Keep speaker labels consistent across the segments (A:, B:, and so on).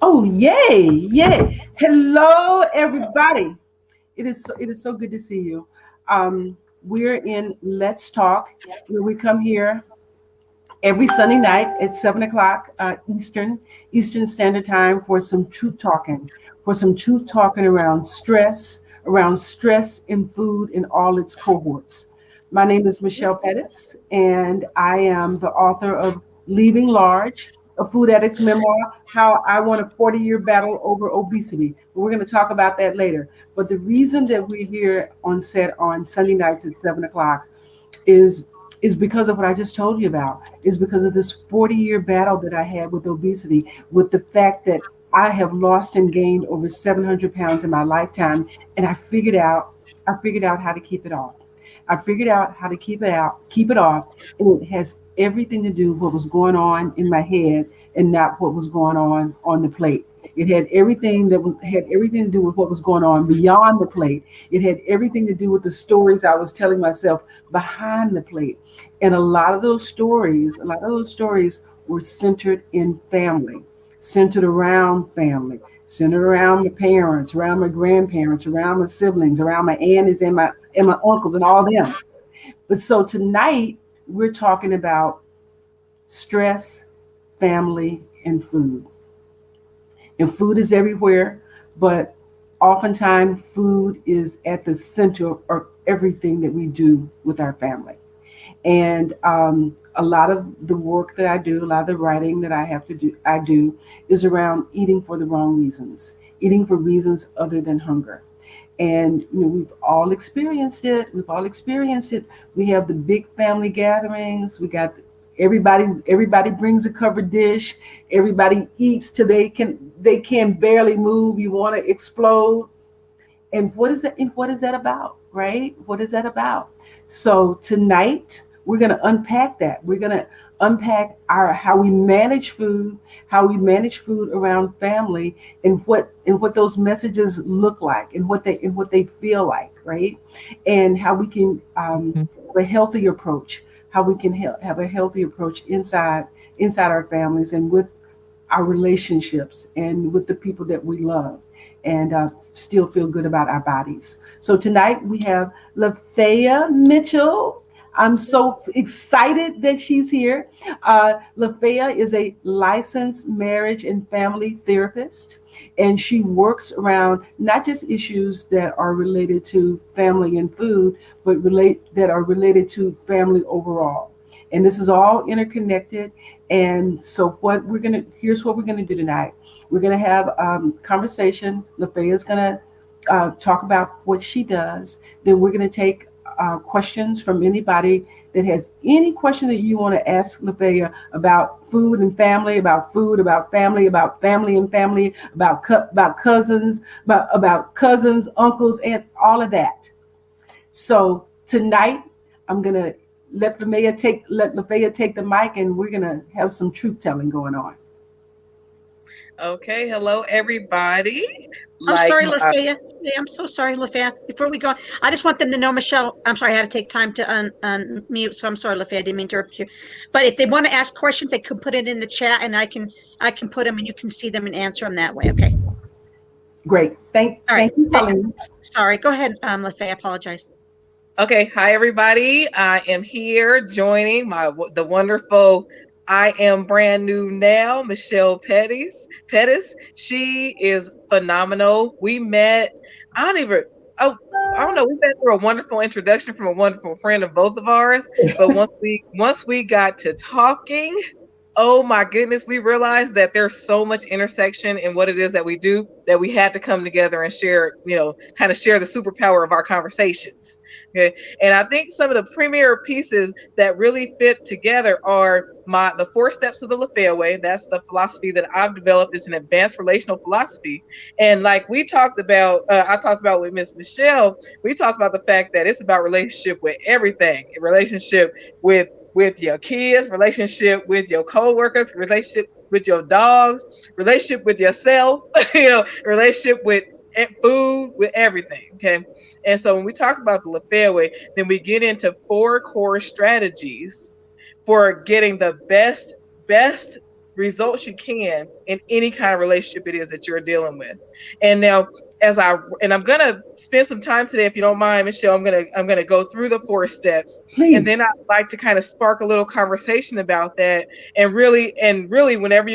A: Oh, yay, yay. Hello, everybody. It is so good to see you. We're in Let's Talk, where we come here every Sunday night at 7 o'clock Eastern Standard Time for some truth talking around stress in food in all its cohorts. My name is Michelle Pettis, and I am the author of Leaving Large, a food addict's memoir, how I won a 40-year battle over obesity. We're going to talk about that later. But the reason that we're here on set on Sunday nights at 7 o'clock is is because of what I just told you about, is because of this 40-year battle that I had with obesity, with the fact that I have lost and gained over 700 pounds in my lifetime. And I figured out how to keep it off. I figured out how to keep it off. And it has everything to do with what was going on in my head and not what was going on the plate. It had everything to do with what was going on beyond the plate. It had everything to do with the stories I was telling myself behind the plate. And a lot of those stories were centered in family, centered around family, centered around my parents, around my grandparents, around my siblings, around my aunts and my uncles and all them. But so tonight we're talking about stress, family, and food. And food is everywhere, but oftentimes food is at the center of everything that we do with our family. And a lot of the work that I do, a lot of the writing that I do is around eating for the wrong reasons, eating for reasons other than hunger. And we've all experienced it. We've all experienced it. We have the big family gatherings. Everybody brings a covered dish. Everybody eats till they can barely move. You want to explode. And what is that about, right? What is that about? So tonight we're going to unpack that. We're going to unpack our how we manage food, how we manage food around family, and what those messages look like, and what they feel like, right? And how we can have a healthy approach, how we can have a healthy approach inside our families and with our relationships and with the people that we love, and still feel good about our bodies. So tonight we have Lafaya Mitchell. I'm so excited that she's here. Lafaya is a licensed marriage and family therapist, and she works around not just issues that are related to family and food, but that are related to family overall. And this is all interconnected. And so here's what we're gonna do tonight. We're gonna have conversation. Lafaya is gonna talk about what she does. Then we're gonna take questions from anybody that has any question that you want to ask Lafaya about food and family, about food, about family and family, about cousins, about cousins, uncles, aunts, all of that. So tonight, I'm gonna let Lafaya take the mic, and we're gonna have some truth telling going on.
B: Okay, hello everybody.
C: I'm
B: Like
C: sorry,
B: my
C: Lafayette. Yeah, I'm so sorry, Lafayette. Before we go, I just want them to know, Michelle. I'm sorry, I had to take time to unmute, so I'm sorry, Lafayette. I didn't mean to interrupt you. But if they want to ask questions, they could put it in the chat, and I can put them, and you can see them and answer them that way. Okay.
A: Great. Thank
C: All right.
A: thank you, Colleen.
C: Sorry. Go ahead, Lafayette. I apologize.
B: Okay, hi everybody. I am here joining the wonderful I am brand new now, Michelle Pettis. She is phenomenal. We met, I don't even oh I don't know, we met through a wonderful introduction from a wonderful friend of both of ours. But once we got to talking, oh my goodness, we realized that there's so much intersection in what it is that we do that we had to come together and share, kind of share the superpower of our conversations. Okay. And I think some of the premier pieces that really fit together are the 4 steps of the Lafayette way. That's the philosophy that I've developed. It's an advanced relational philosophy. And like we talked about, I talked about with Miss Michelle, we talked about the fact that it's about relationship with everything, relationship with your kids, relationship with your coworkers, relationship with your dogs, relationship with yourself, relationship with food, with everything. Okay. And so when we talk about the Lafayette way, then we get into 4 core strategies for getting the best results you can in any kind of relationship it is that you're dealing with. And now, I'm gonna spend some time today, if you don't mind, Michelle. I'm gonna go through the 4 steps, and
A: Please.
B: then I'd like to kind of spark a little conversation about that. And really, whenever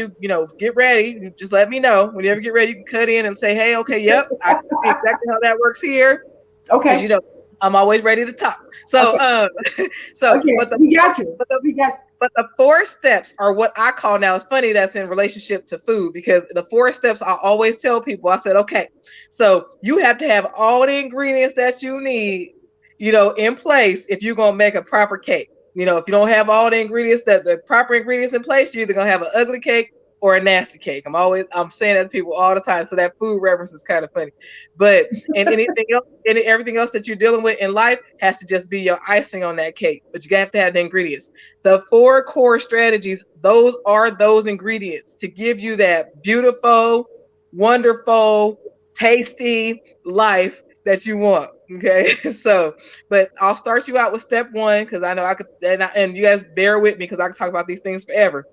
B: get ready, you just let me know. Whenever you get ready, you can cut in and say, "Hey, okay, yep, I can see exactly how that works here," because
A: Okay.
B: I'm always ready to talk. So,
A: Okay.
B: so,
A: Okay.
B: but the
A: We
B: four,
A: got you. We got
B: but the 4 steps are what I call, now it's funny that's in relationship to food, because the 4 steps I always tell people, I said, okay, so you have to have all the ingredients that you need, in place if you're going to make a proper cake. If you don't have all the proper ingredients in place, you're either going to have an ugly cake or a nasty cake. I'm saying that to people all the time. So that food reference is kind of funny, but, and anything else, and everything else that you're dealing with in life has to just be your icing on that cake, but you have to have the ingredients. The 4 core strategies, those are those ingredients to give you that beautiful, wonderful, tasty life that you want. Okay. So, but I'll start you out with step 1, because I know I could, and you guys bear with me because I can talk about these things forever.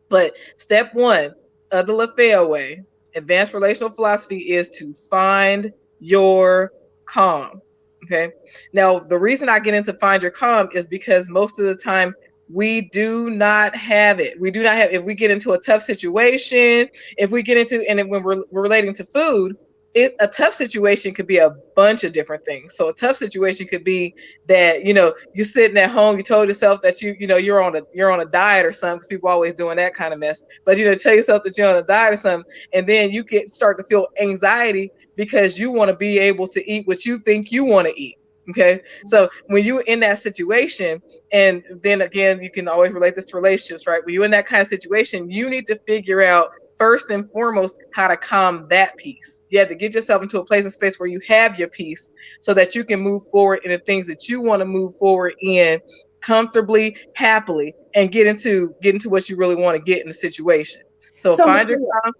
B: But step 1 of the Lafaya way, advanced relational philosophy, is to find your calm. Okay. Now, the reason I get into find your calm is because most of the time we do not have it. We do not have, if we get into a tough situation, if we get into, and when we're relating to food, a tough situation could be a bunch of different things. So a tough situation could be that, you're sitting at home, you told yourself that you're on a diet or something, because people are always doing that kind of mess. But tell yourself that you're on a diet or something, and then you start to feel anxiety because you want to be able to eat what you think you want to eat. Okay. So when you're in that situation, and then again, you can always relate this to relationships, right? When you're in that kind of situation, you need to figure out first and foremost how to calm that peace. You have to get yourself into a place and space where you have your peace, so that you can move forward in the things that you want to move forward in comfortably, happily, and get into what you really want to get in the situation. So
A: so,
B: find your
A: Michelle,
B: calm.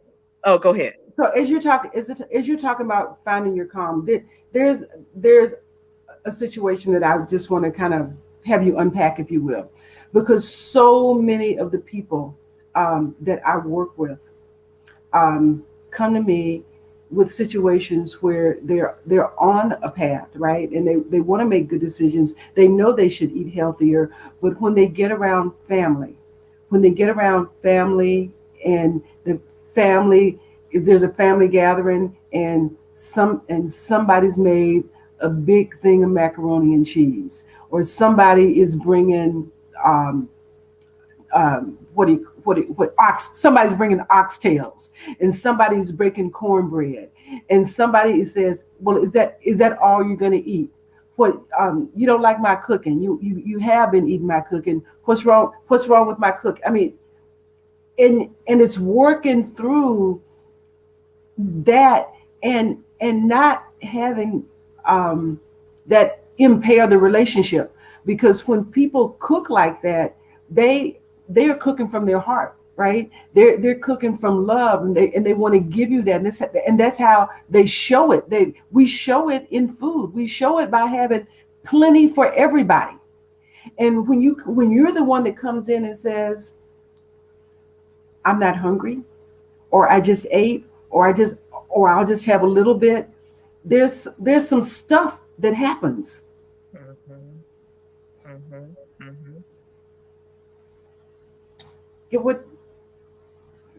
B: Oh, go ahead.
A: so as you're talking about finding your calm, there's a situation that I just want to kind of have you unpack, if you will, because so many of the people that I work with come to me with situations where they're on a path, right, and they want to make good decisions. They know they should eat healthier, but when they get around family, and the family, if there's a family gathering, and somebody's made a big thing of macaroni and cheese, or somebody is bringing somebody's bringing oxtails, and somebody's breaking cornbread, and somebody says, well, is that all you're going to eat? What, you don't like my cooking? You have been eating my cooking. What's wrong with my cook? I mean, and it's working through that, and not having that impair the relationship, because when people cook like that, they are cooking from their heart, right? They're cooking from love, and they want to give you that, and that's how they show it. We show it in food. We show it by having plenty for everybody. And when you're the one that comes in and says, I'm not hungry, or I just ate, or I'll just have a little bit, there's some stuff that happens.
B: Mm-hmm. Mm-hmm. Mm-hmm.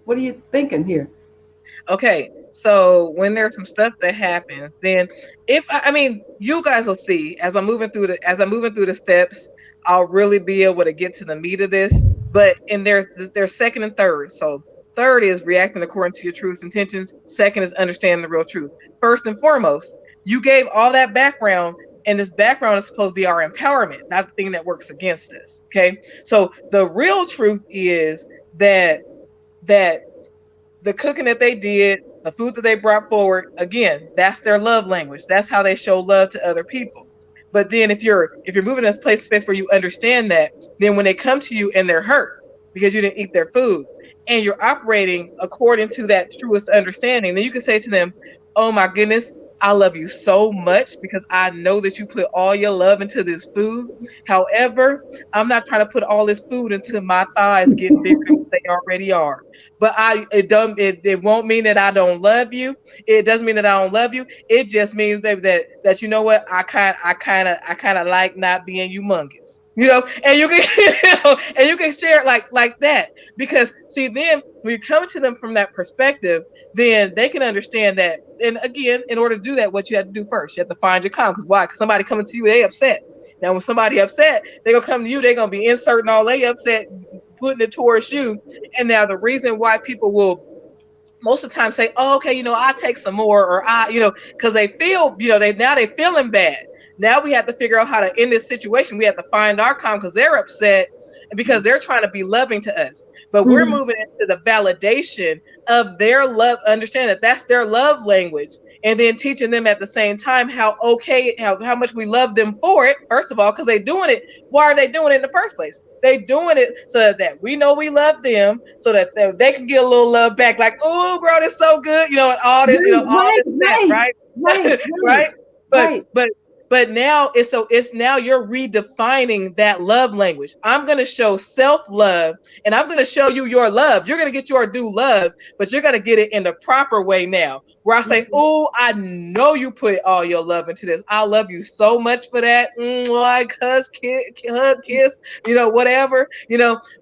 A: What are you thinking here?
B: Okay, so when there's some stuff that happens, then if I mean, you guys will see as I'm moving through the steps, I'll really be able to get to the meat of this. But and there's second and third. So third is reacting according to your truest intentions. Second is understanding the real truth. First and foremost, you gave all that background, and this background is supposed to be our empowerment, not the thing that works against us. Okay, so the real truth is that the cooking that they did, the food that they brought forward, again, that's their love language. That's how they show love to other people. But then if you're moving in a place space where you understand that, then when they come to you and they're hurt because you didn't eat their food, and you're operating according to that truest understanding, then you can say to them, "Oh my goodness, I love you so much because I know that you put all your love into this food. However, I'm not trying to put all this food into my thighs getting bigger than they already are. But it won't mean that I don't love you. It doesn't mean that I don't love you. It just means, baby, that you know what, I kind of like not being humongous. And you can and you can share it like that, because see, then when you come to them from that perspective, then they can understand that. And again, in order to do that, what you have to do first, you have to find your calm. Because why? Because somebody coming to you, they upset. Now, when somebody upset, they're gonna come to you, they're gonna be inserting all they upset, putting it towards you. And now the reason why people will most of the time say, oh, okay, I'll take some more, or because they feel, they feeling bad. Now we have to figure out how to end this situation. We have to find our calm because they're upset and because they're trying to be loving to us. But we're moving into the validation of their love, understand that that's their love language, and then teaching them at the same time how much we love them for it. First of all, because they're doing it. Why are they doing it in the first place? They doing it so that we know we love them, so that they can get a little love back. Like, oh, bro, this so good, and all this, all this, that, right, right. But
A: right.
B: but now it's now you're redefining that love language. I'm gonna show self-love, and I'm gonna show you your love. You're gonna get your due love, but you're gonna get it in the proper way now. Where I say, oh, I know you put all your love into this. I love you so much for that. Like hug, kiss, whatever,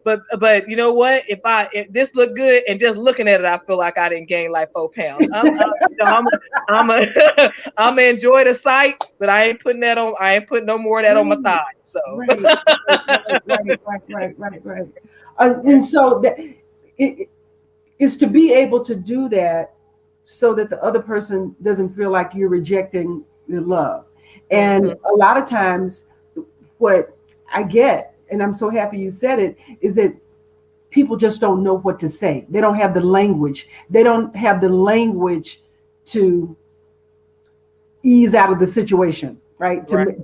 B: But you know what? If this look good, and just looking at it, I feel like I didn't gain like 4 pounds. I'm gonna enjoy the sight, but I ain't putting that on. I ain't putting no more of that on my thighs. So
A: Right. And so that it is to be able to do that, so that the other person doesn't feel like you're rejecting the love. And a lot of times, what I get, and I'm so happy you said it, is that people just don't know what to say. They don't have the language. They don't have the language to ease out of the situation, right? To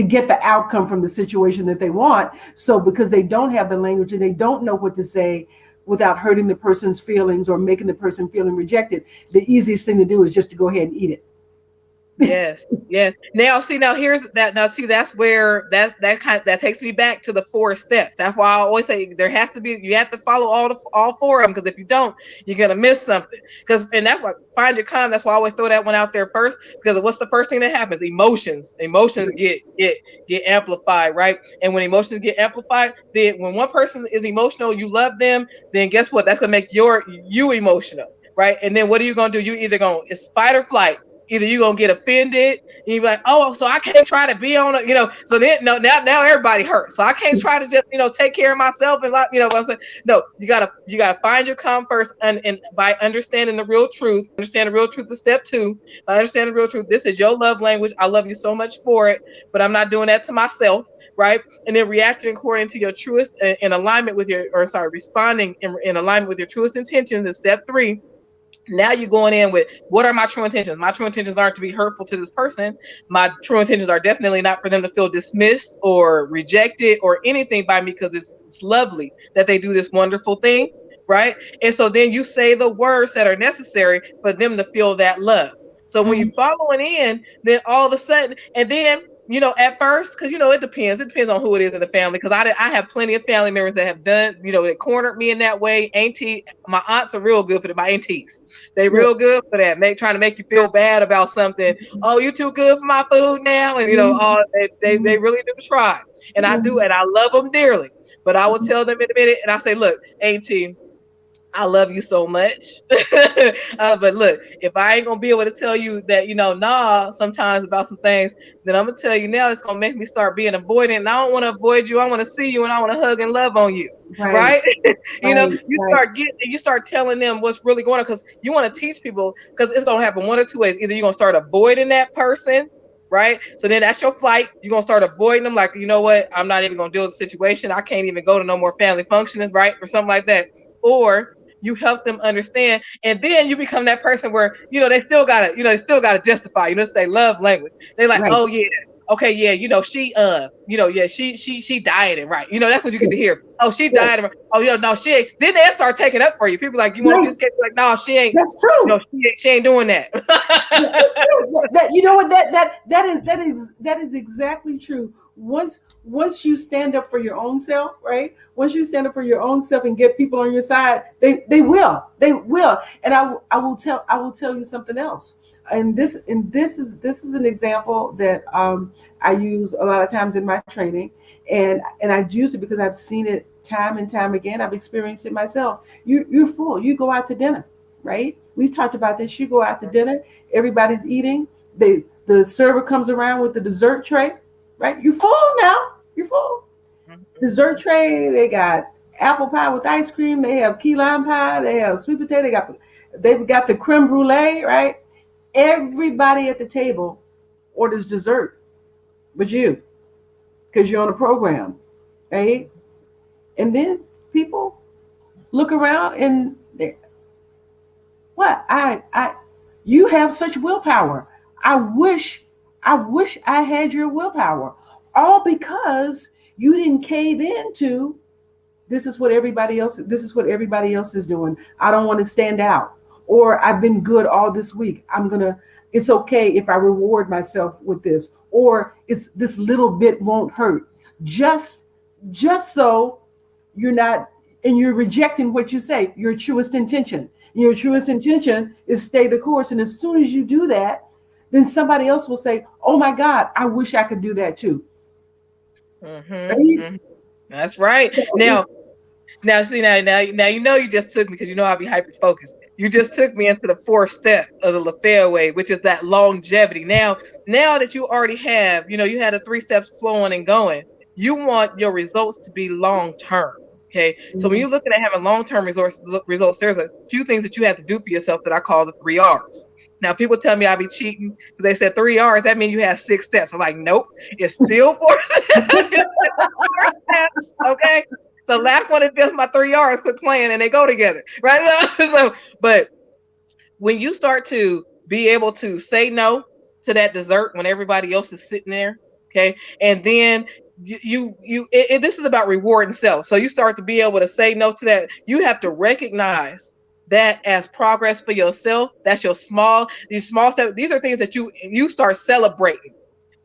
A: get the outcome from the situation that they want. So because they don't have the language and they don't know what to say without hurting the person's feelings or making the person feeling rejected, the easiest thing to do is just to go ahead and eat it.
B: Yes. Now here's that. Now see, that's where that takes me back to the 4 steps. That's why I always say you have to follow all 4 of them, because if you don't, you're gonna miss something. And that's why find your calm. That's why I always throw that one out there first, because what's the first thing that happens? Emotions get amplified, right? And when emotions get amplified, then when one person is emotional, you love them, then guess what? That's gonna make you emotional, right? And then what are you gonna do? You either it's fight or flight. Either you're going to get offended and you be like, oh, so I can't try to be on it, so then now everybody hurts. So I can't try to just, take care of myself and what I'm saying. No, you gotta find your calm first, and by understanding the real truth, understand the real truth is step 2. By understanding the real truth, this is your love language. I love you so much for it, but I'm not doing that to myself. Right. And then reacting according to your truest in alignment with responding in alignment with your truest intentions is step 3. Now you're going in with, what are my true intentions? My true intentions aren't to be hurtful to this person. My true intentions are definitely not for them to feel dismissed or rejected or anything by me, because it's lovely that they do this wonderful thing, right? And so then you say the words that are necessary for them to feel that love. So when you're following in, then all of a sudden, and then at first, because it depends on who it is in the family, because I have plenty of family members that have done, that cornered me in that way. My aunts are real good for that. My aunties, they real good for that, trying to make you feel bad about something. Oh, you too good for my food now, and they really do try, and I do, and I love them dearly. But I will tell them in a minute, and I say, look, auntie, I love you so much. But look, if I ain't gonna be able to tell you that, sometimes about some things, then I'm gonna tell you now, it's gonna make me start being avoidant. And I don't want to avoid you. I want to see you, and I want to hug and love on you. Right? You start telling them what's really going on, because you want to teach people, because it's gonna happen one or two ways. Either you're gonna start avoiding that person, right? So then that's your flight. You're gonna start avoiding them, like, you know what? I'm not even gonna deal with the situation. I can't even go to no more family functions, right? Or something like that. Or you help them understand, and then you become that person where they still gotta justify. It's their love language. They're like, oh yeah, okay, yeah, she she dieting, right? That's what you get to hear. Oh, she
A: Right.
B: died. Oh, no, she ain't. Then they start taking up for you. People like, you want a
A: Right.
B: piece of cake? Like, no, she ain't.
A: That's true.
B: No, she ain't doing that.
A: Yeah, that's true. You know what, that is exactly true. Once you stand up for your own self, right? Once you stand up for your own self and get people on your side, they will. And I will tell you something else. And this is an example that I use a lot of times in my training, and I use it because I've seen it time and time again. I've experienced it myself. You're full. You go out to dinner, right? We've talked about this. You go out to dinner, everybody's eating. The server comes around with the dessert tray, right? You're full now. You're full. Dessert tray. They got apple pie with ice cream. They have key lime pie. They have sweet potato. They've got the creme brulee, right? Everybody at the table orders dessert, but you, because you're on a program, right? And then people look around and what you have such willpower. I wish I had your willpower, all because you didn't cave into this is what everybody else is doing. I don't want to stand out, or I've been good all this week. It's okay if I reward myself with this, or it's this little bit won't hurt. Just so you're not, and you're rejecting what you say, your truest intention. Your truest intention is stay the course. And as soon as you do that, then somebody else will say, oh my God, I wish I could do that too. Right?
B: Mm-hmm. That's right.
A: So
B: Now, see, now you just took me because I'll be hyper focused. You just took me into the fourth step of the Lafaya way, which is that longevity. Now that you already have, you had the 3 steps flowing and going, you want your results to be long term. Okay. So when
A: mhm.
B: you're looking at having long term results, there's a few things that you have to do for yourself that I call the 3 R's. Now, people tell me I be cheating because they said 3 R's. That means you have 6 steps. I'm like, nope, it's still 4 steps. Okay. The last one is just my 3 R's. Quit playing, and they go together, right? So, but when you start to be able to say no to that dessert when everybody else is sitting there, okay, and then this is about rewarding self. So you start to be able to say no to that. You have to recognize that as progress for yourself. That's these small steps. These are things that you start celebrating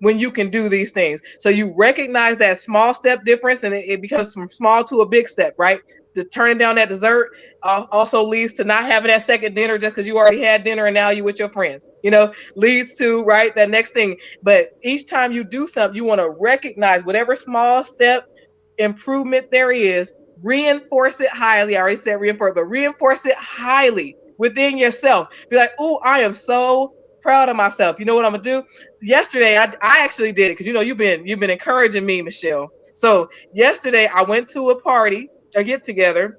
B: when you can do these things. So you recognize that small step difference, and it becomes from small to a big step, right? The turning down that dessert also leads to not having that second dinner just because you already had dinner and now you with your friends, leads to, right, that next thing. But each time you do something, you want to recognize whatever small step improvement there is, reinforce it highly. I already said reinforce, but reinforce it highly within yourself. Be like, oh, I am so proud of myself. You know what I'm gonna do? Yesterday, I actually did it because you've been encouraging me, Michelle. So yesterday, I went to a party, a get together.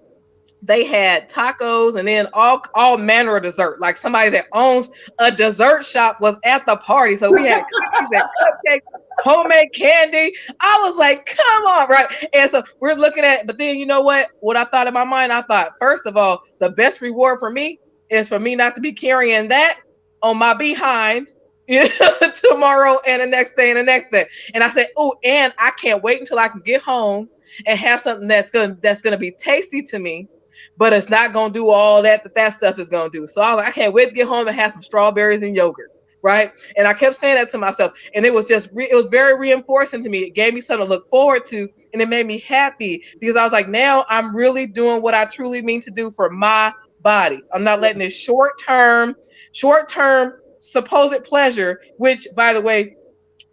B: They had tacos and then all manner of dessert. Like somebody that owns a dessert shop was at the party. So we had cookies and cupcakes, homemade candy. I was like, come on, right? And so we're looking at it. But then you know what I thought in my mind? I thought, first of all, the best reward for me is for me not to be carrying that on my behind tomorrow and the next day and the next day. And I said, oh, and I can't wait until I can get home and have something that's gonna be tasty to me, but it's not gonna do all that stuff is gonna do. So I was like, I can't wait to get home and have some strawberries and yogurt, right? And I kept saying that to myself, and it was just it was very reinforcing to me. It gave me something to look forward to, and it made me happy because I was like, now I'm really doing what I truly mean to do for my body. I'm not letting this short-term supposed pleasure, which, by the way,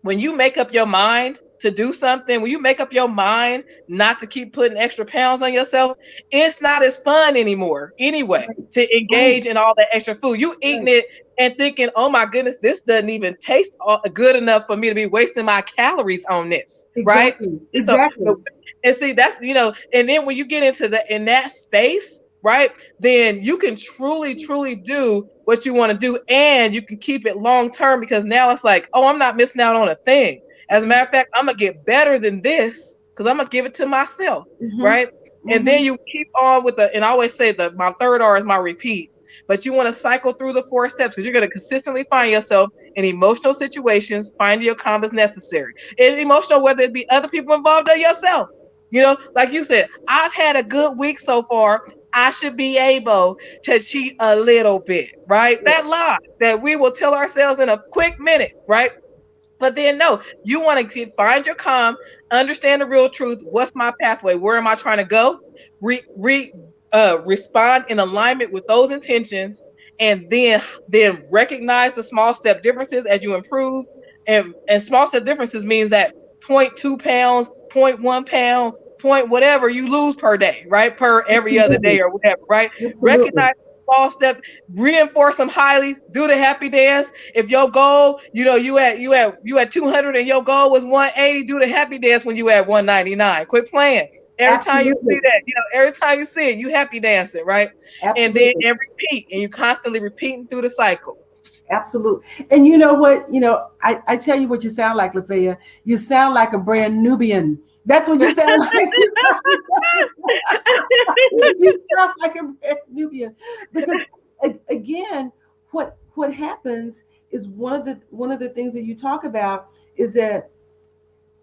B: when you make up your mind to do something, when you make up your mind not to keep putting extra pounds on yourself, it's not as fun anymore anyway to
A: Right,
B: engage in all that extra food. You eating
A: right.
B: it and thinking, oh my goodness, this doesn't even taste good enough for me to be wasting my calories on this, right?
A: Exactly.
B: So,
A: Exactly.
B: and see, that's, and then when you get into in that space, right, then you can truly, truly do what you want to do, and you can keep it long term because now it's like, oh, I'm not missing out on a thing. As a matter of fact, I'm gonna get better than this because I'm gonna give it to myself,
A: Hmm.
B: right? And then
A: Hmm.
B: you keep on with and I always say that my 3rd R is my repeat. But you want to cycle through the 4 steps because you're going to consistently find yourself in emotional situations, finding your calm as necessary. And emotional, whether it be other people involved or yourself. Like you said, I've had a good week so far. I should be able to cheat a little bit, right? That lie that we will tell ourselves in a quick minute, right? But then no, you want to find your calm, understand the real truth. What's my pathway? Where am I trying to go? Respond in alignment with those intentions, and then recognize the small step differences as you improve. And small step differences means that 0.2 pounds, 0.1 pound, point whatever you lose per day, right? Per every other day
A: Absolutely.
B: or whatever, right?
A: Absolutely.
B: Recognize small step, reinforce them highly, do the happy dance. If your goal, you at 200 and your goal was 180, do the happy dance when you at 199. Quit playing. Every time you see
A: Absolutely.
B: that, every time you see it, you happy dancing, right? And then
A: Absolutely.
B: and repeat, and you constantly repeating through the cycle.
A: Absolutely. And you know what? I tell you what you sound like, Lafaya. You sound like a brand Nubian. That's what you sound like. You sound like a brand Nubian. Because again, what happens is one of the things that you talk about is that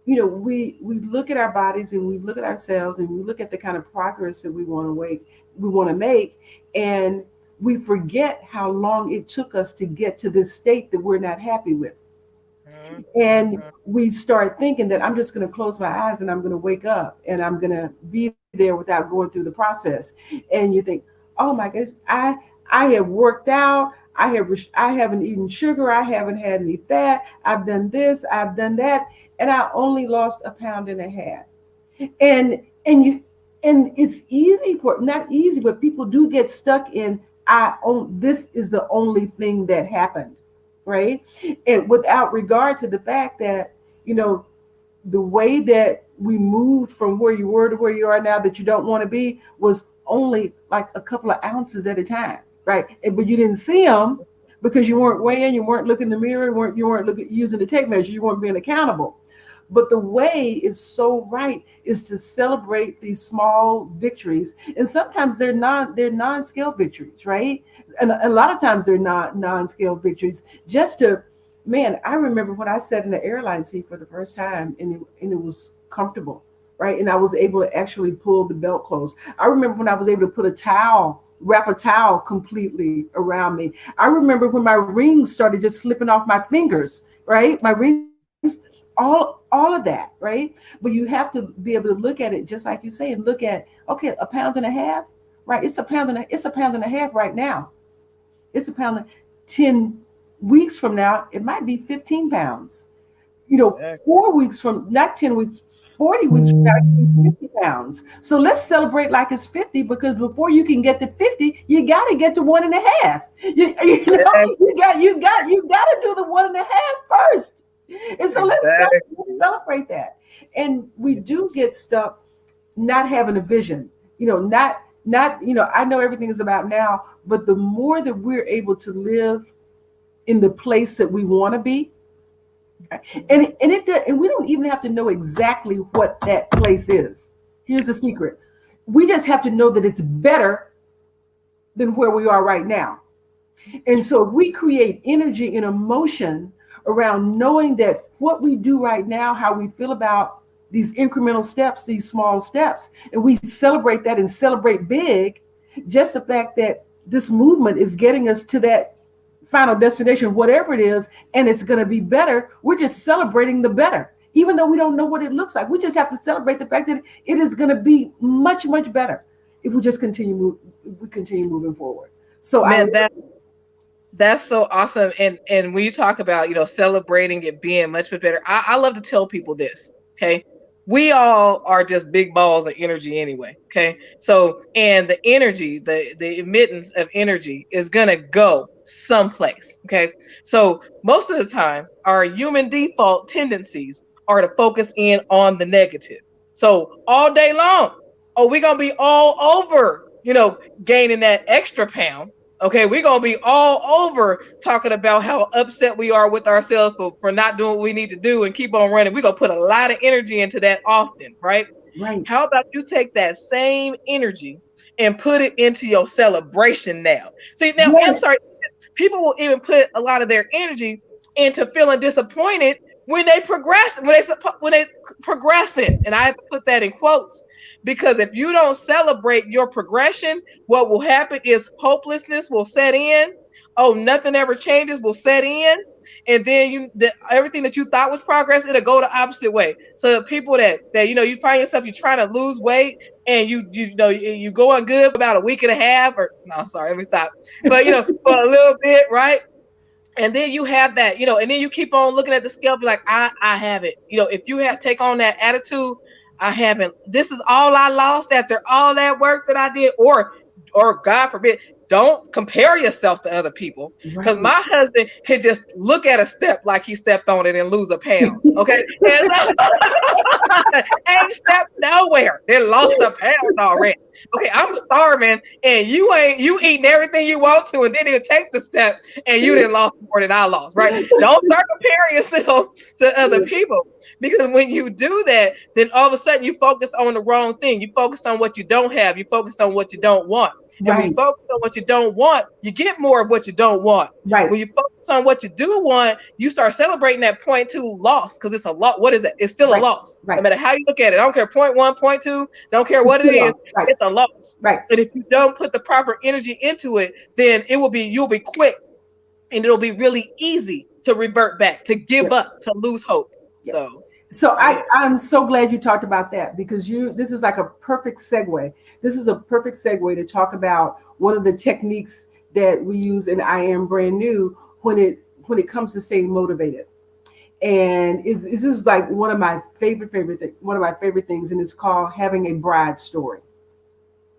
A: we look at our bodies and we look at ourselves and we look at the kind of progress that we want to make, and we forget how long it took us to get to this state that we're not happy with.
B: Mhm,
A: And
B: mhm.
A: we start thinking that I'm just going to close my eyes and I'm going to wake up and I'm going to be there without going through the process. And you think, oh my goodness, I have worked out, I haven't eaten sugar, I haven't had any fat, I've done this, I've done that, and I only lost a pound and a half. And and you and it's easy, for not easy, but people do get stuck in, this is the only thing that happened, right? And without regard to the fact that you know the way that we moved from where you were to where you are now, that you don't want to be, was only like a couple of ounces at a time, right? But you didn't see them because you weren't weighing, you weren't looking in the mirror, you weren't looking, using the tape measure, you weren't being accountable. But the way is so right, is to celebrate these small victories, and sometimes they're non-scale victories, right? And a lot of times they're not non-scale victories. Just to, man, I remember when I sat in the airline seat for the first time, and it was comfortable, right? And I was able to actually pull the belt closed. I remember when I was able to wrap a towel completely around me. I remember when my rings started just slipping off my fingers, right? My rings, all of that, right? But you have to be able to look at it just like you say, and look at, okay, a pound and a half, right? It's a pound and a half right now. It's a pound. 10 weeks from now, it might be 15 pounds. 4 weeks from, not 10 weeks, 40 weeks from now, it can be 50 pounds. So let's celebrate like it's 50, because before you can get to 50, you got to get to one and a half.
B: Exactly.
A: You got to do the one and a half first. And so
B: Exactly.
A: let's celebrate that. And we do get stuck not having a vision. Not I know everything is about now, but the more that we're able to live in the place that we want to be, and we don't even have to know exactly what that place is. Here's the secret: we just have to know that it's better than where we are right now. And so if we create energy and emotion around knowing that what we do right now, how we feel about these incremental steps, these small steps, and we celebrate that and celebrate big, just the fact that this movement is getting us to that final destination, whatever it is, and it's going to be better, we're just celebrating the better. Even though we don't know what it looks like, we just have to celebrate the fact that it is going to be much, much better if we just continue moving forward. So I
B: Man, that's so awesome. And when you talk about, celebrating it being much better, I love to tell people this. Okay. We all are just big balls of energy anyway. Okay. So, and the energy, the emittance of energy is gonna go someplace. Okay. So most of the time, our human default tendencies are to focus in on the negative. So all day long, oh, we're gonna be all over, gaining that extra pound. Okay, we're gonna be all over talking about how upset we are with ourselves for not doing what we need to do and keep on running. We're gonna put a lot of energy into that often, right?
A: right.
B: How about you take that same energy and put it into your celebration now? See, now I'm
A: Yes.
B: sorry, people will even put a lot of their energy into feeling disappointed when they progress, when they progress it, and I have to put that in quotes, because if you don't celebrate your progression, what will happen is hopelessness will set in. Oh, nothing ever changes will set in, and then everything that you thought was progress, it'll go the opposite way. So the people that you find yourself, you're trying to lose weight, and you going good for about a week and a half, or no, sorry, let me stop. But for a little bit, right? And then you have that, and then you keep on looking at the scale, be like, I have it. If you take on that attitude, I haven't. This is all I lost after all that work that I did, or God forbid, don't compare yourself to other people. Because
A: Right.
B: my husband can just look at a step like he stepped on it and lose a pound. Okay. And so, ain't stepped nowhere. They lost a pound already. Okay, I'm starving and you eating everything you want to, and then he'll take the step and you didn't lost more than I lost, right? Don't start comparing yourself to other people, because when you do that, then all of a sudden you focus on the wrong thing. You focus on what you don't have. You focus on what you don't want. And when you
A: Right.
B: focus on what you don't want, you get more of what you don't want.
A: Right.
B: When you focus on what you do want, you start celebrating that 0.2 loss, because it's a loss. What is it? It's still a
A: Right.
B: loss. No
A: Right.
B: matter how you look at it. I don't care 0.1, 0.2, don't care
A: It's
B: what it
A: still
B: is,
A: lost. Right.
B: it's a loss.
A: Right.
B: And if you don't put the proper energy into it, then you'll be quick, and it'll be really easy to revert back, to give
A: Yep.
B: up, to lose hope.
A: Yep.
B: So
A: So
B: yeah.
A: I'm so glad you talked about that, because this is like a perfect segue. This is a perfect segue to talk about one of the techniques that we use in I Am Brand New when it comes to staying motivated. And this is like one of my one of my favorite things, and it's called having a bride story.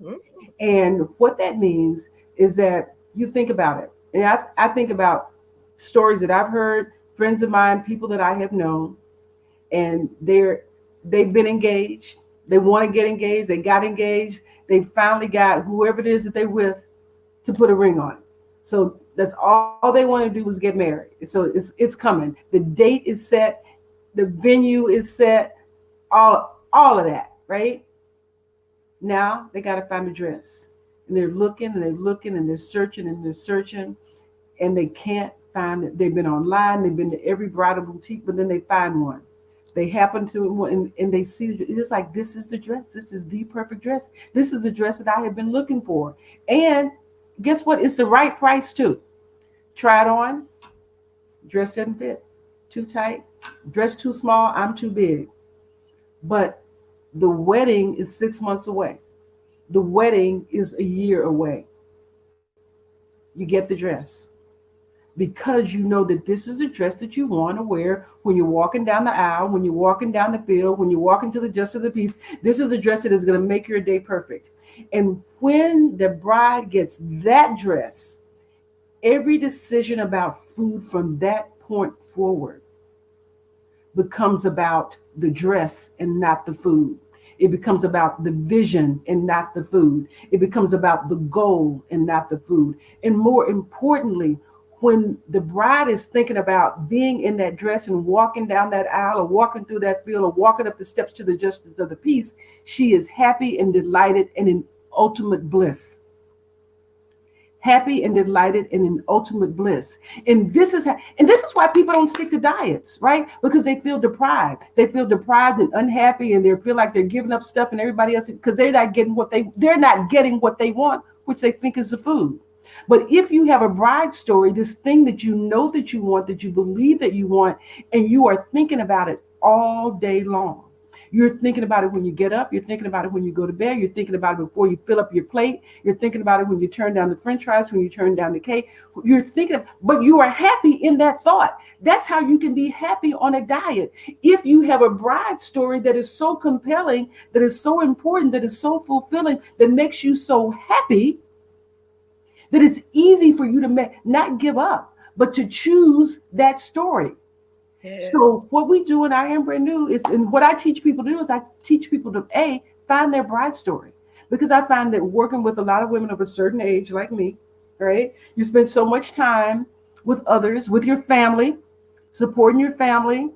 B: Mhm.
A: And what that means is that you think about it. And I think about stories that I've heard, friends of mine, people that I have known, and they've been engaged. They want to get engaged. They got engaged. They finally got whoever it is that they're with to put a ring on it. So that's all they want to do is get married. So it's coming. The date is set. The venue is set. All of that, right? Now they got to find a dress, and they're looking and they're looking and they're searching and they're searching, and they can't find it. They've been online. They've been to every bridal boutique, but then they find one. They happen to one, and they see it's like, this is the dress. This is the perfect dress. This is the dress that I have been looking for. And guess what? It's the right price too. Try it on. Dress doesn't fit. Too tight. Dress too small. I'm too big. But the wedding is 6 months away. The wedding is a year away. You get the dress because you know that this is a dress that you want to wear when you're walking down the aisle, when you're walking down the field, when you're walking to the justice of the peace. This is the dress that is going to make your day perfect. And when the bride gets that dress, every decision about food from that point forward becomes about the dress and not the food. It becomes about the vision and not the food. It becomes about the goal and not the food. And more importantly, when the bride is thinking about being in that dress and walking down that aisle or walking through that field or walking up the steps to the justice of the peace, she is happy and delighted and in ultimate bliss. Happy and delighted and in ultimate bliss. And this is why people don't stick to diets, right? Because they feel deprived. They feel deprived and unhappy, and they feel like they're giving up stuff, and everybody else, because they're not getting what they want, which they think is the food. But if you have a bride story, this thing that you know that you want, that you believe that you want, and you are thinking about it all day long. You're thinking about it when you get up. You're thinking about it when you go to bed. You're thinking about it before you fill up your plate. You're thinking about it when you turn down the french fries, when you turn down the cake. But you are happy in that thought. That's how you can be happy on a diet. If you have a bride story that is so compelling, that is so important, that is so fulfilling, that makes you so happy, that it's easy for you to not give up, but to choose that story.
B: Yeah.
A: So what we do in I Am Brand New is, and what I teach people to do is I teach people to find their bride story, because I find that working with a lot of women of a certain age like me, right? You spend so much time with others, with your family, supporting your family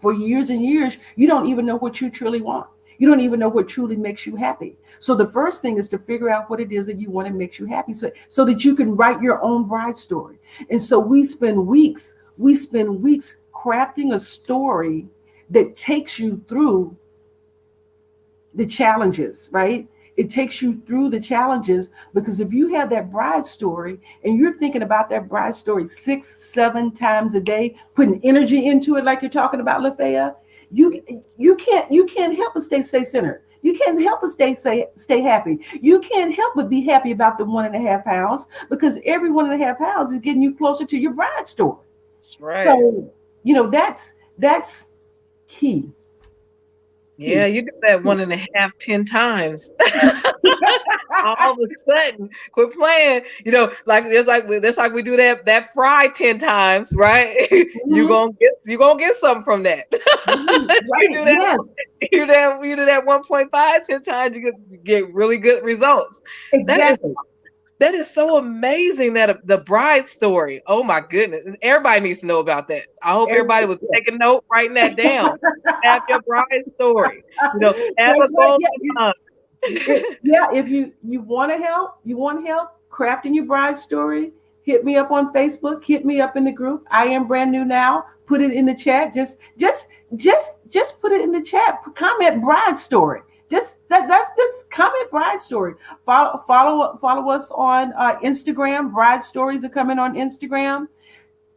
A: for years and years. You don't even know what you truly want. You don't even know what truly makes you happy. So the first thing is to figure out what it is that you want and makes you happy, so that you can write your own bride story. And so we spend weeks crafting a story that takes you through the challenges, right? It takes you through the challenges, because if you have that bride story and you're thinking about that bride story 6, 7 times a day, putting energy into it, like you're talking about, Lafaya, you
B: Yes.
A: you can't help but stay centered. You can't help but stay happy. You can't help but be happy about the 1.5 pounds, because every 1.5 pounds is getting you closer to your bride story.
B: That's right.
A: So that's key,
B: Yeah,
A: key.
B: you do that one and a half, 10 times. All of a sudden, quit playing. Like it's like we do that fry 10 times, right?
A: Mhm.
B: You gonna get something from that.
A: Right,
B: You
A: right,
B: do that
A: yes,
B: you do that 1.5, 10 times, you get really good results. That is
A: exactly.
B: that is so amazing, that the bride story. Oh my goodness. Everybody needs to know about that. I hope everybody
A: Everybody,
B: was
A: yeah.
B: taking note, writing that down. Have your bride story. Have a
A: That's right.
B: goal
A: Yeah,
B: line.
A: yeah. If you want to help, crafting your bride story. Hit me up on Facebook. Hit me up in the group. I am brand new now. Put it in the chat. Just put it in the chat. Comment bride story. Just comment bride story. Follow us on Instagram. Bride stories are coming on Instagram.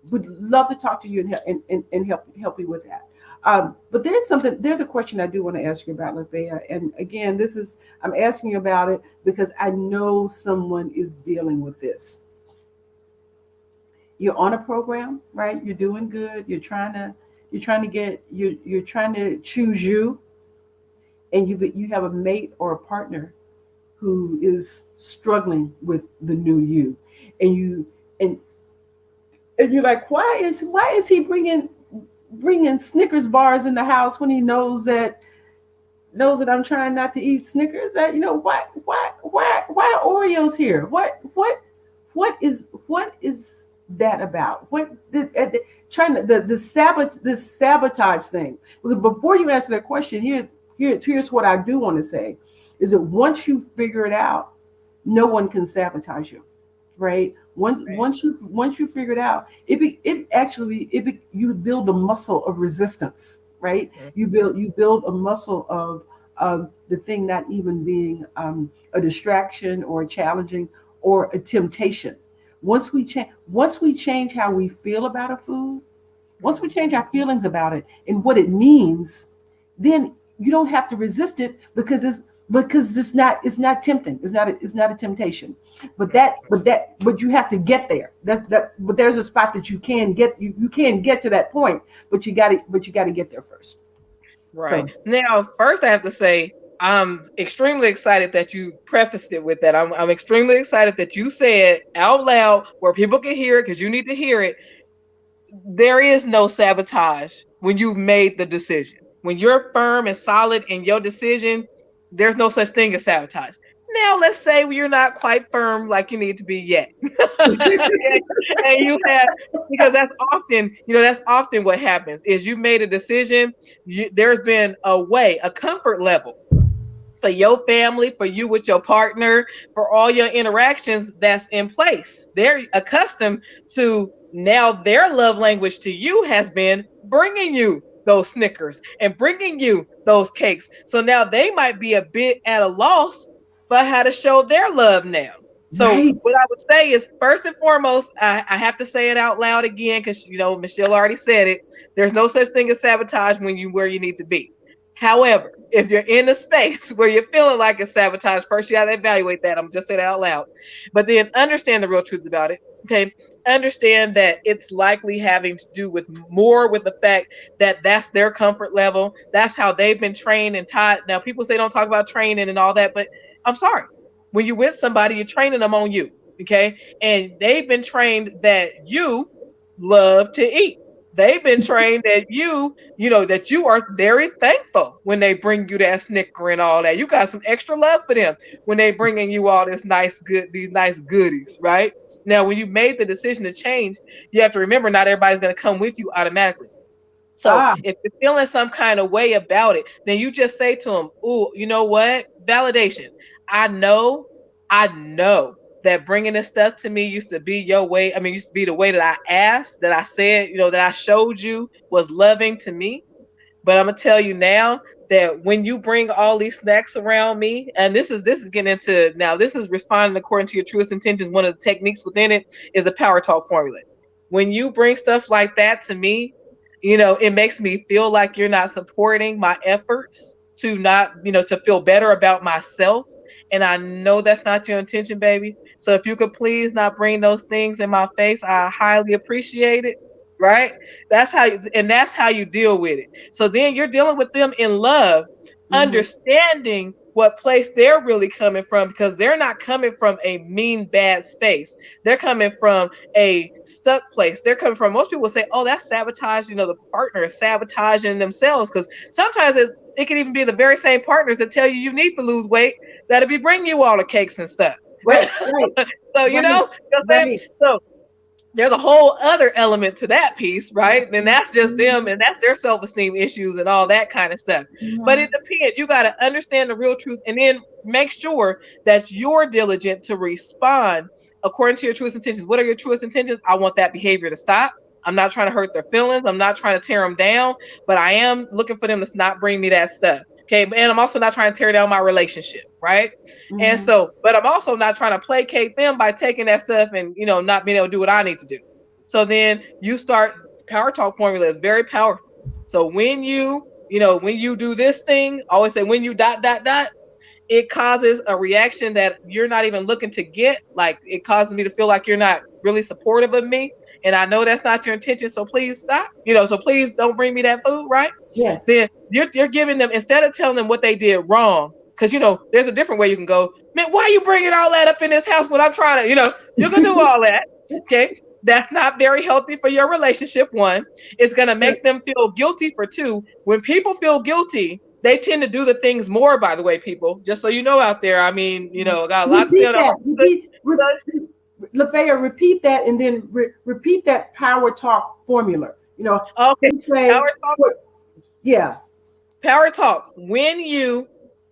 A: Would love to talk to you and help you with that. But there's a question I do want to ask you about, Lafaya. And again, I'm asking you about it because I know someone is dealing with this. You're on a program, right? You're doing good. You're trying to choose you, and you have a mate or a partner who is struggling with the new you, and and and you're like, why is he bringing Snickers bars in the house when he knows that I'm trying not to eat Snickers? That why are Oreos here? What is that about? Trying to the sabotage thing. But before you answer that question, here's what I do want to say, is that once you figure it out, no one can sabotage you, right?
B: Right.
A: Once you figure it out, you build a muscle of resistance, right? You build a muscle of the thing not even being a distraction or a challenging or a temptation. Once we change how we feel about a food, once we change our feelings about it and what it means, then you don't have to resist it, because it's not tempting. It's not a temptation. But you have to get there. But there's a spot that you can get to that point, but you got to get there first.
B: Right.
A: So
B: Now, first I have to say, I'm extremely excited that you prefaced it with that. I'm extremely excited that you said out loud where people can hear it, because you need to hear it. There is no sabotage when you've made the decision. When you're firm and solid in your decision, there's no such thing as sabotage. Now, let's say you're not quite firm like you need to be yet. And you have, because that's often what happens is you made a decision. There's been a comfort level for your family, for you with your partner, for all your interactions that's in place. They're accustomed to, now their love language to you has been bringing you those Snickers and bringing you those cakes. So now they might be a bit at a loss for how to show their love now. So
A: right,
B: what I would say is, first and foremost, I have to say it out loud again, because Michelle already said it. There's no such thing as sabotage when you where you need to be. However, if you're in a space where you're feeling like it's sabotage, first you got to evaluate that. I'm just saying that out loud. But then understand the real truth about it. Okay. Understand that it's likely having to do with more with the fact that that's their comfort level. That's how they've been trained and taught. Now, people say don't talk about training and all that, but I'm sorry. When you're with somebody, you're training them on you. Okay. And they've been trained that you love to eat. They've been trained that that you are very thankful when they bring you that Snicker and all that. You got some extra love for them when they bringing you all these nice goodies, right? Now, when you made the decision to change, you have to remember not everybody's going to come with you automatically. So
A: ah,
B: if you're feeling some kind of way about it, then you just say to them, "Ooh, you know what? Validation. I know, I know." that bringing this stuff to me used to be your way. I mean, used to be the way that I asked, that I said, that I showed you was loving to me. But I'm gonna tell you now that when you bring all these snacks around me, and this is getting into, now this is responding according to your truest intentions. One of the techniques within it is a power talk formula. When you bring stuff like that to me, it makes me feel like you're not supporting my efforts to not, to feel better about myself. And I know that's not your intention, baby. So if you could please not bring those things in my face, I highly appreciate it. Right? That's how you deal with it. So then you're dealing with them in love,
A: Mm-hmm.
B: understanding what place they're really coming from, because they're not coming from a mean, bad space. They're coming from a stuck place. They're coming from, most people say, oh, that's sabotage. The partner is sabotaging themselves, because sometimes it can even be the very same partners that tell you need to lose weight that'll be bringing you all the cakes and stuff.
A: Right, right,
B: So, you
A: right,
B: know what I'm saying?
A: right.
B: So there's a whole other element to that piece, right? And that's just them, and that's their self-esteem issues and all that kind of stuff. But it
A: Mm-hmm.
B: depends. You got to understand the real truth, and then make sure that you're diligent to respond according to your truest intentions. What are your truest intentions? I want that behavior to stop. I'm not trying to hurt their feelings. I'm not trying to tear them down, but I am looking for them to not bring me that stuff. Okay. And I'm also not trying to tear down my relationship. Right. And
A: Mm-hmm.
B: so, but I'm also not trying to placate them by taking that stuff and, not being able to do what I need to do. So then you start, power talk formula is very powerful. So when when you do this thing, I always say, when you dot, dot, dot, it causes a reaction that you're not even looking to get. Like, it causes me to feel like you're not really supportive of me. And I know that's not your intention. So please stop. So please don't bring me that food, right?
A: Yes.
B: Then you're giving them, instead of telling them what they did wrong, because there's a different way you can go, man, why are you bringing all that up in this house when I'm trying to, you can do all that. Okay. That's not very healthy for your relationship. One, it's going to make them feel guilty. For two, when people feel guilty, they tend to do the things more, by the way, people, just so you know out there. I mean, I got a lot to say
A: Repeat
B: on
A: that. Lafaya, repeat that, and then repeat that power talk formula.
B: okay.
A: Say,
B: Power talk.
A: yeah.
B: Power talk. When you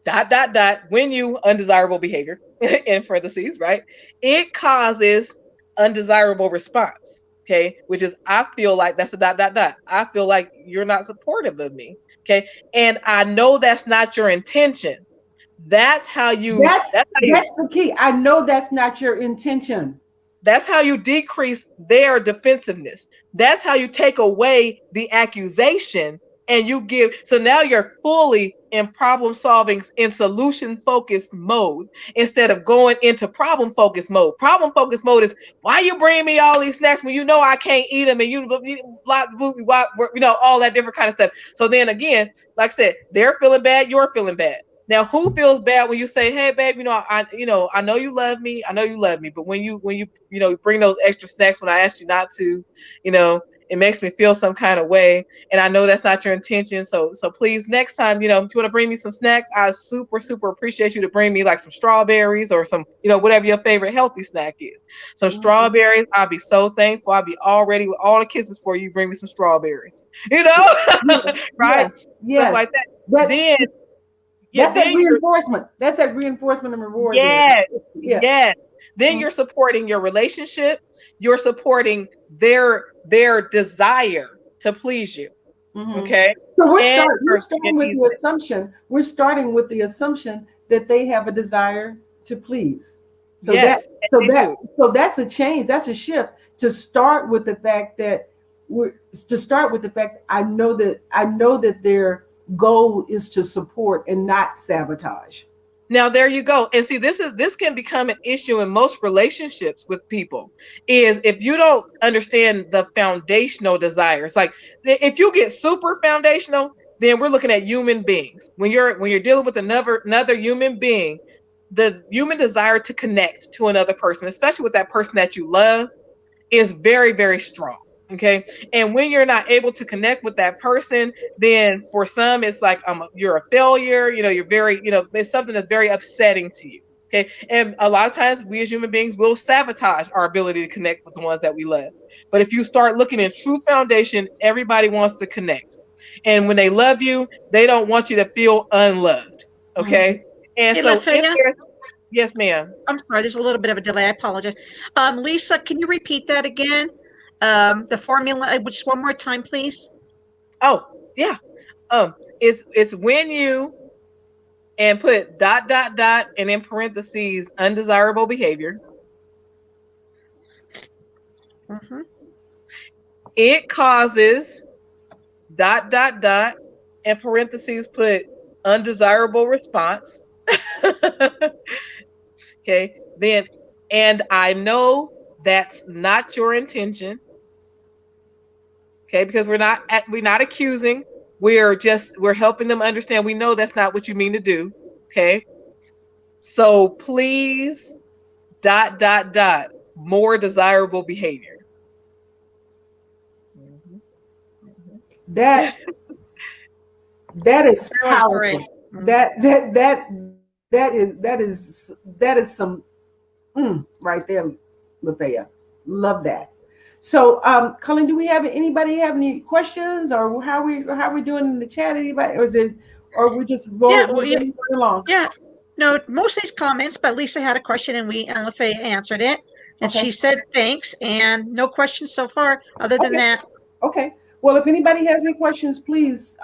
B: dot, dot, dot, when you undesirable behavior in parentheses, right? It causes undesirable response. Okay. Which is, I feel like, that's a dot, dot, dot. I feel like you're not supportive of me. Okay. And I know that's not your intention. That's how you,
A: That's
B: that's how you,
A: that's the key. I know that's not your intention.
B: That's how you decrease their defensiveness. That's how you take away the accusation and you give. So now you're fully in problem solving, in solution focused mode, instead of going into problem focused mode. Problem focused mode is, why you bring me all these snacks when you know I can't eat them, and all that different kind of stuff. So then again, like I said, they're feeling bad, you're feeling bad. Now, who feels bad when you say, "Hey, babe, I know you love me. I know you love me, but when you bring those extra snacks when I asked you not to, it makes me feel some kind of way, and I know that's not your intention. So please, next time, if you want to bring me some snacks, I super super appreciate you to bring me like some strawberries or some, whatever your favorite healthy snack is. Some
A: Mhm.
B: strawberries. I'll be so thankful. I'll be all ready with all the kisses for you. Bring me some strawberries,
A: Yeah,
B: right?
A: yeah,
B: Stuff
A: yes.
B: like that.
A: That
B: Then, yeah,
A: that's that
B: then you're
A: reinforcement. That's that reinforcement and reward there.
B: Yes,
A: Yeah.
B: yes. Then
A: Mhm.
B: you're supporting your relationship. You're supporting their desire to please you.
A: Mhm.
B: Okay.
A: So
B: And
A: we're
B: you're
A: starting
B: being
A: with the
B: easy.
A: assumption. We're starting with the assumption that they have a desire to please. So that
B: Yes, and
A: so
B: they
A: that
B: do.
A: so that's a change. That's a shift to start with the fact that we're to start with the fact I know that their goal is to support and not sabotage.
B: Now there you go. And see, this can become an issue in most relationships with people, is if you don't understand the foundational desires. Like, if you get super foundational, then we're looking at human beings. When you're dealing with another human being, the human desire to connect to another person, especially with that person that you love, is very, very strong. Okay. And when you're not able to connect with that person, then for some, it's like, you're a failure. You're very, it's something that's very upsetting to you. Okay. And a lot of times we as human beings will sabotage our ability to connect with the ones that we love. But if you start looking at true foundation, everybody wants to connect. And when they love you, they don't want you to feel unloved.
A: Mhm.
B: Okay. And
C: Hey,
B: so if
C: Lafaya,
B: there's, Yes, ma'am.
C: I'm sorry, there's a little bit of a delay. I apologize. Lisa, can you repeat that again? The formula, just one more time, please.
B: Oh, yeah. It's when you and put dot dot dot and in parentheses undesirable behavior.
C: Mm-hmm.
B: It causes dot dot dot and parentheses put undesirable response. Okay. Then and I know that's not your intention. Okay, because we're not accusing. We're helping them understand we know that's not what you mean to do. Okay. So please dot dot dot more desirable behavior. Mhm, mhm.
A: That that is
C: That was great.
A: powerful. That is some right there, Lafaya. Love that. So, Colin, do we have anybody have any questions, or how we doing in the chat? Anybody, or is it, or we just
C: Yeah,
A: roll
C: well, yeah,
A: moving along?
C: yeah. No, most of these comments, but Lisa had a question and Lafayette answered it. And
A: Okay.
C: she said thanks and no questions so far other than
A: Okay.
C: that.
A: Okay. Well, if anybody has any questions, please.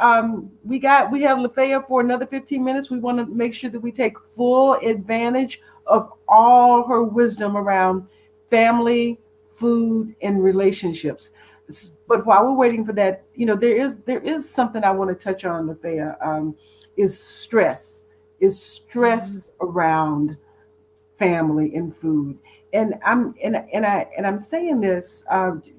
A: We have Lafaya for another 15 minutes. We want to make sure that we take full advantage of all her wisdom around family, food, and relationships. But while we're waiting for that, there is something I want to touch on, Lafaya. Is stress. Is
B: Mhm,
A: stress around family and food. And I'm saying this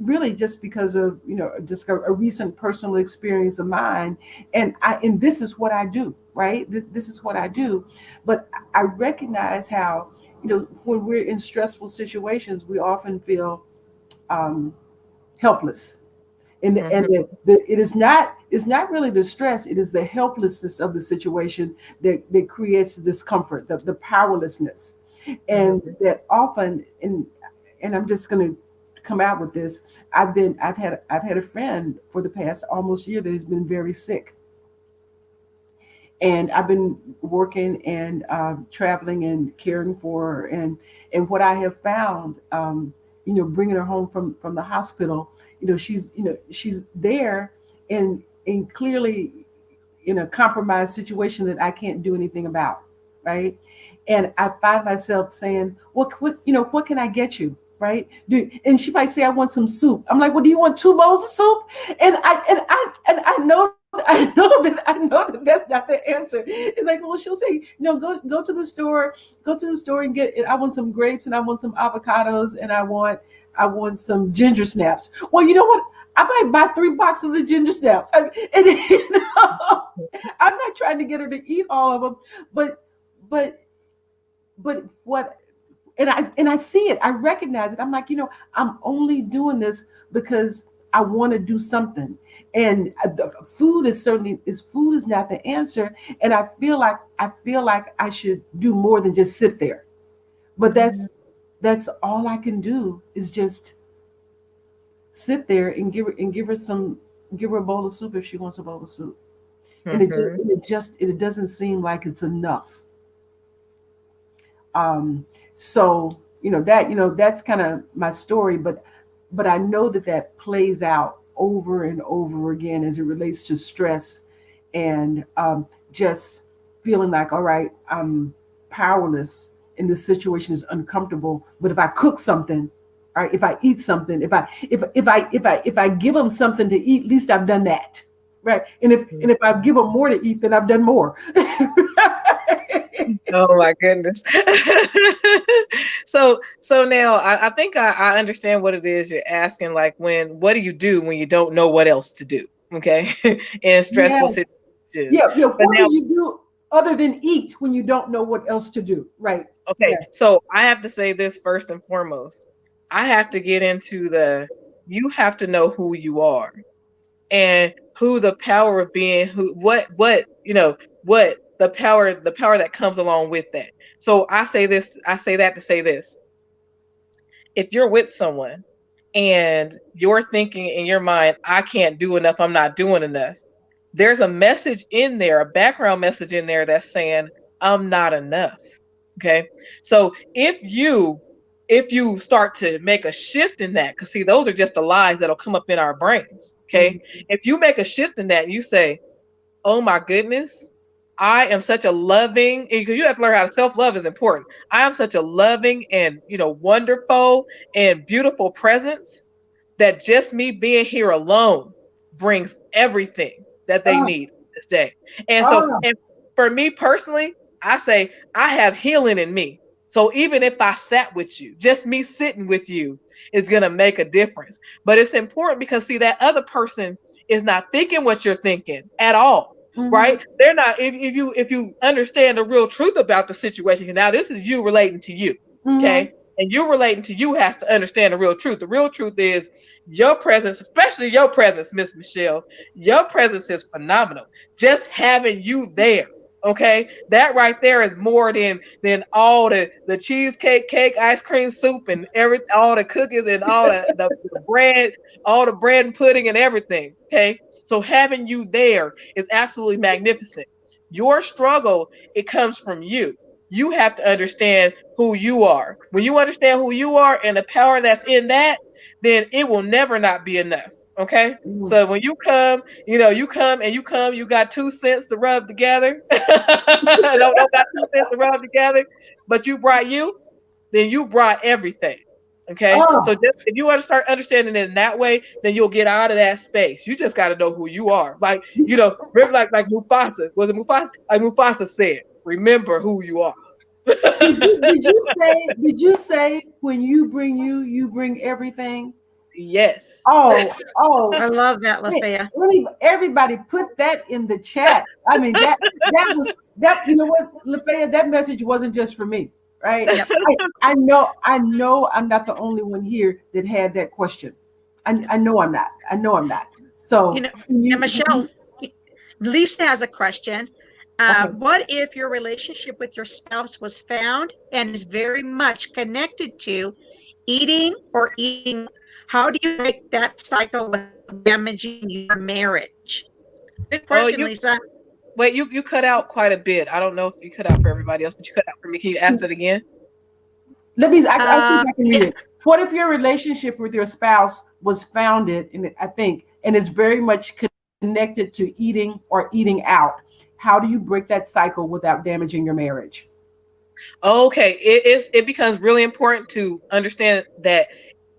A: really just because of just a recent personal experience of mine, and this is what I do, right? This is what I do, but I recognize how when we're in stressful situations, we often feel um, helpless, and
B: mhm,
A: it is not, it's not really the stress, it is the helplessness of the situation that creates the discomfort, the powerlessness. And
B: mhm,
A: that often, and I'm just going to come out with this. I've had a friend for the past almost year that has been very sick, and I've been working and traveling and caring for her, and what I have found, bringing her home from the hospital, she's there, and clearly in a compromised situation that I can't do anything about, right? And I find myself saying, what can I get you? Right? And she might say, I want some soup. I'm like, well, do you want 2 bowls of soup? And I know I know that that's not the answer. It's like, well, she'll say, go to the store, and get. And I want some grapes, and I want some avocados, and I want some ginger snaps. Well, you know what? I might buy 3 boxes of ginger snaps. And I'm not trying to get her to eat all of them, but but what, and I see it, I recognize it. I'm like, I'm only doing this because I want to do something. And the food is not the answer. And I feel like I should do more than just sit there. But
B: mhm,
A: that's all I can do, is just sit there and give her a bowl of soup if she wants a bowl of soup. And
B: mhm,
A: it doesn't seem like it's enough. So that's kind of my story, but I know that plays out over and over again as it relates to stress, and just feeling like, all right, I'm powerless, and this situation is uncomfortable, but if I cook something, all right, if I eat something, if I give them something to eat, at least I've done that, right? And if I give them more to eat, then I've done more.
B: oh my goodness. So now I think I understand what it is you're asking. Like, what do you do when you don't know what else to do? Okay. In stressful
A: Yes.
B: situations.
A: Yeah, yeah.
B: But
A: What do
B: now,
A: you do other than eat when you don't know what else to do? Right.
B: okay,
A: Yes.
B: so I have to say this first and foremost. I have to get into you have to know who you are and who the power of being who what the power that comes along with that. So I say that to say this. If you're with someone and you're thinking in your mind, I can't do enough, I'm not doing enough, there's a message in there, a background message in there that's saying, I'm not enough. Okay. So if you start to make a shift in that, because see, those are just the lies that'll come up in our brains. Okay.
A: Mhm.
B: If you make a shift in that and you say, oh my goodness, I am such a loving, because you have to learn how to self-love is important. I am such a loving and wonderful and beautiful presence that just me being here alone brings everything that they
A: Oh,
B: need this day. And so,
A: oh,
B: and for me personally, I say I have healing in me. So even if I sat with you, just me sitting with you is going to make a difference. But it's important because see, that other person is not thinking what you're thinking at all.
A: mhm,
B: Right? They're not, if you understand the real truth about the situation. Now this is you relating to you.
A: mhm.
B: Okay. And you relating to you has to understand the real truth. The real truth is your presence, especially your presence, Miss Michelle, your presence is phenomenal. Just having you there, okay, that right there is more than all the cheesecake, cake, ice cream, soup, and all the cookies and all the bread, all the bread and pudding and everything. Okay, so having you there is absolutely magnificent. Your struggle, it comes from you. You have to understand who you are. When you understand who you are and the power that's in that, then it will never not be enough. Okay.
A: Mhm.
B: So when you come, you got 2 cents to rub together. Don't got 2 cents to rub together, but you brought you, then you brought everything. Okay. So
A: Oh,
B: just if you want to start understanding it in that way, then you'll get out of that space. You just got to know who you are. Like, remember like Mufasa. Was it Mufasa? Like Mufasa said, remember who you are.
A: did you say when you bring you, you bring everything?
B: Yes.
A: Oh, oh,
C: I love that,
A: Let
C: Lafaya.
A: let me everybody put that in the chat. I mean that was that you know what, Lafayette, that message wasn't just for me, right?
C: Yep.
A: I know I'm not the only one here that had that question.
C: Yep.
A: I know I'm not. I know I'm not.
C: You
A: So
C: know, and
A: you
C: Michelle, Lisa has a question.
A: okay.
C: What if your relationship with your spouse was found and is very much connected to eating or eating out? How do you break that cycle without damaging your marriage? Good
B: Oh,
C: question, Lisa.
B: you cut out quite a bit. I don't know if you cut out for everybody else, but you cut out for me. Can you ask that again?
A: I think I can read
C: If
A: it. What if your relationship with your spouse was founded, and I think, and is very much connected to eating or eating out? How do you break that cycle without damaging your marriage?
B: Okay, it becomes really important to understand that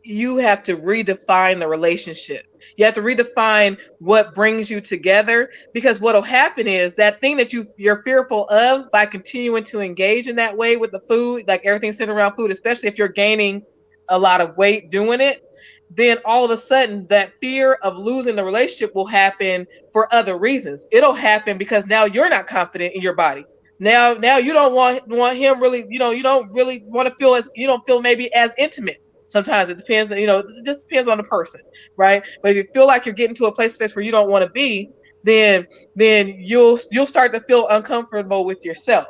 B: you have to redefine the relationship. You have to redefine what brings you together, because what'll happen is that thing that you're fearful of, by continuing to engage in that way with the food, like everything centered around food, especially if you're gaining a lot of weight doing it, then all of a sudden that fear of losing the relationship will happen for other reasons. It'll happen because now you're not confident in your body. Now you don't want him really, you don't really want to feel as, you don't feel maybe as intimate. Sometimes it depends, it just depends on the person, right? But if you feel like you're getting to a space where you don't want to be, then you'll start to feel uncomfortable with yourself.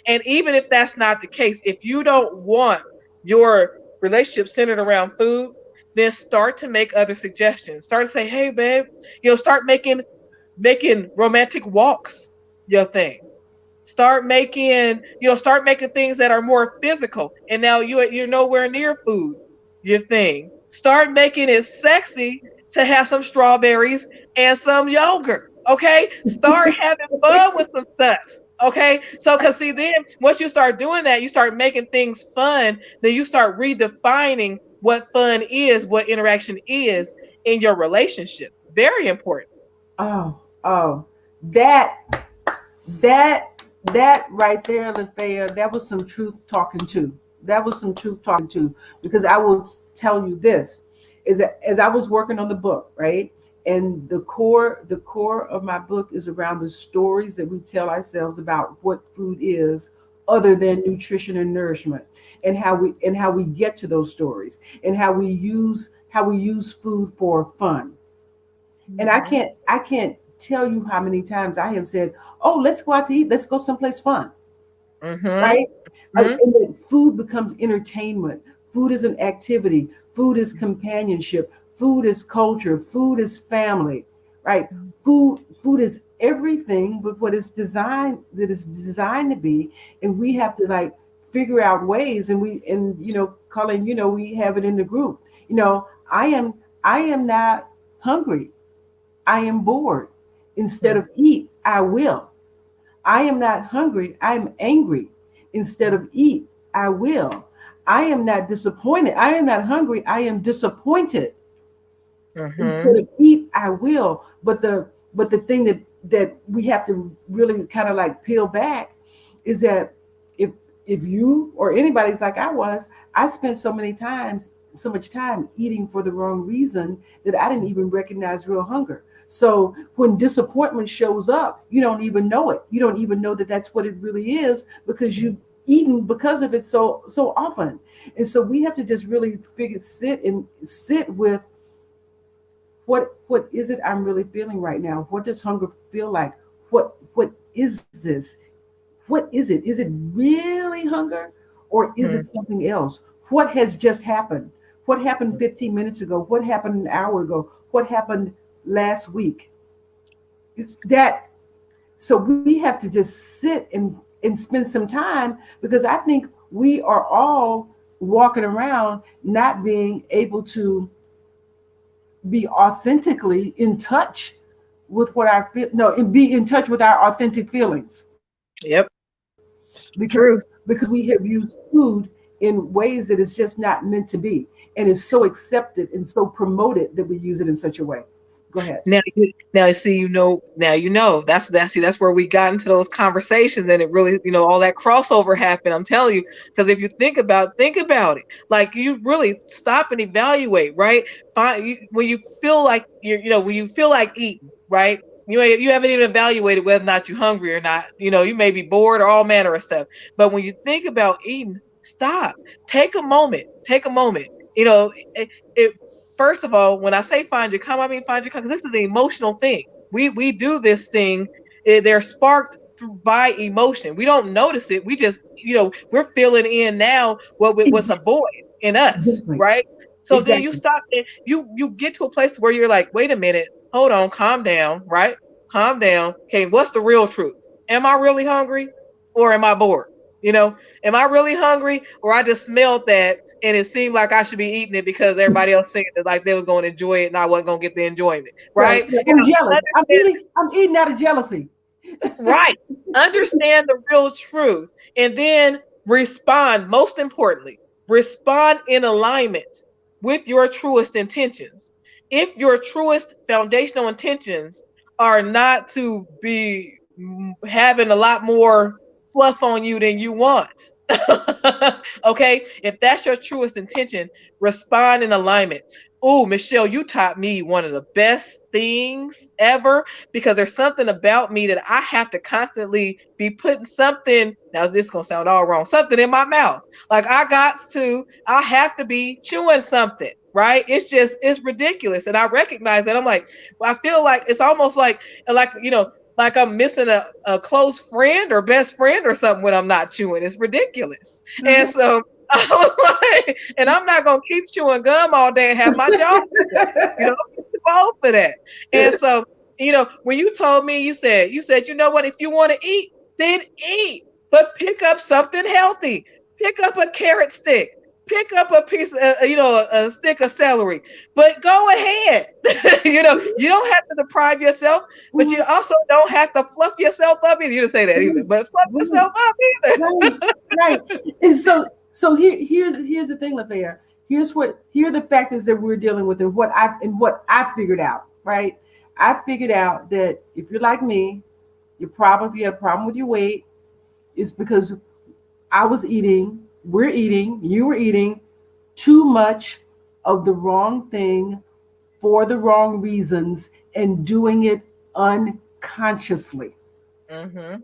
B: And even if that's not the case, if you don't want your relationship centered around food, then start to make other suggestions. Start to say, "Hey, babe," start making romantic walks your thing. Start making things that are more physical. And now you're nowhere near food, your thing. Start making it sexy to have some strawberries and some yogurt. Okay? Start having fun with some stuff. Okay? So cause see, then once you start doing that, you start making things fun, then you start redefining what fun is, what interaction is in your relationship. Very important.
A: Oh, that that right there, Lafayette, that was some truth talking too. That was some truth talking too. Because I will tell you this, is that as I was working on the book, right? And the core of my book is around the stories that we tell ourselves about what food is other than nutrition and nourishment, and how we get to those stories, and how we use food for fun. And I
B: Mhm.
A: can't tell you how many times I have said, "Oh, let's go out to eat. Let's go someplace fun."
B: Mhm.
A: Right?
B: Mhm.
A: And then food becomes entertainment. Food is an activity. Food is companionship. Food is culture. Food is family. Right? Food is everything but what it's designed to be, and we have to like figure out ways, and Colleen, we have it in the group. I am not hungry. I am bored. Instead of eat, I will. I am not hungry. I'm angry. Instead of eat, I will. I am not disappointed. I am not hungry. I am disappointed. Instead
B: Mm-hmm.
A: of eat, I will. But the thing that we have to really kind of like peel back is that if if you or anybody's like I was, I spent so much time eating for the wrong reason that I didn't even recognize real hunger. So when disappointment shows up, you don't even know it. You don't even know that that's what it really is because you've eaten because of it so often. And so we have to just really sit with what is it I'm really feeling right now? What does hunger feel like? What is this? What is it? Is it really hunger or is it something else? What has just happened? What happened 15 minutes ago? What happened an hour ago? What happened last week? That so we have to just sit and spend some time because I think we are all walking around not being able to be authentically in touch with what our feel no and be in touch with our authentic feelings
B: Yep.
A: because
B: True.
A: because we have used food in ways that it's just not meant to be and is so accepted and so promoted that we use it in such a way. Go ahead.
B: Now see, now that's where we got into those conversations, and it really, all that crossover happened. I'm telling you, because if you think about it, like you really stop and evaluate, right? When you feel like when you feel like eating, right? You haven't even evaluated whether or not you're hungry or not. You may be bored or all manner of stuff. But when you think about eating, stop. Take a moment. Take a moment. You know, it first of all, when I say find your calm, I mean find your calm because this is an emotional thing. We do this thing. They're sparked by emotion. We don't notice it. We just we're filling in now what's a void in us,
A: Exactly.
B: right? So then you
A: Exactly.
B: stop and you get to a place where you're like, wait a minute, hold on, calm down, right? Calm down. Okay, what's the real truth? Am I really hungry or am I bored? Am I really hungry or I just smelled that and it seemed like I should be eating it because everybody else said it like they was going to enjoy it and I wasn't going to get the enjoyment,
A: Right.
B: right?
A: Like, I'm jealous.
B: Understand,
A: I'm eating out of jealousy.
B: right. Understand the real truth and then respond. Most importantly, respond in alignment with your truest intentions. If your truest foundational intentions are not to be having a lot more fluff on you than you want. Okay, if that's your truest intention, respond in alignment. Oh, Michelle, you taught me one of the best things ever because there's something about me that I have to constantly be putting something. Now, this is gonna sound all wrong. Something in my mouth. Like I have to be chewing something. Right? It's ridiculous, and I recognize that. I'm like, well, I feel like it's almost like I'm missing a close friend or best friend or something when I'm not chewing. It's ridiculous. And
A: Mhm.
B: so I was like, and I'm not gonna keep chewing gum all day and have my jaw full. I'm too old for that. And so, when you told me, you said, you know what, if you want to eat, then eat. But pick up something healthy. Pick up a carrot stick. Pick up a piece of, a stick of celery. But go ahead. You don't have to deprive yourself, but you
A: Mhm.
B: also don't have to fluff yourself up either. You didn't say that either, but fluff
A: Right.
B: yourself up
A: Right, right. And so here's the thing, Lafaya. Here are the factors that we're dealing with, and what I figured out. Right, I figured out that if you're like me, if you had a problem with your weight, is because you were eating too much of the wrong thing for the wrong reasons and doing it unconsciously.
B: either.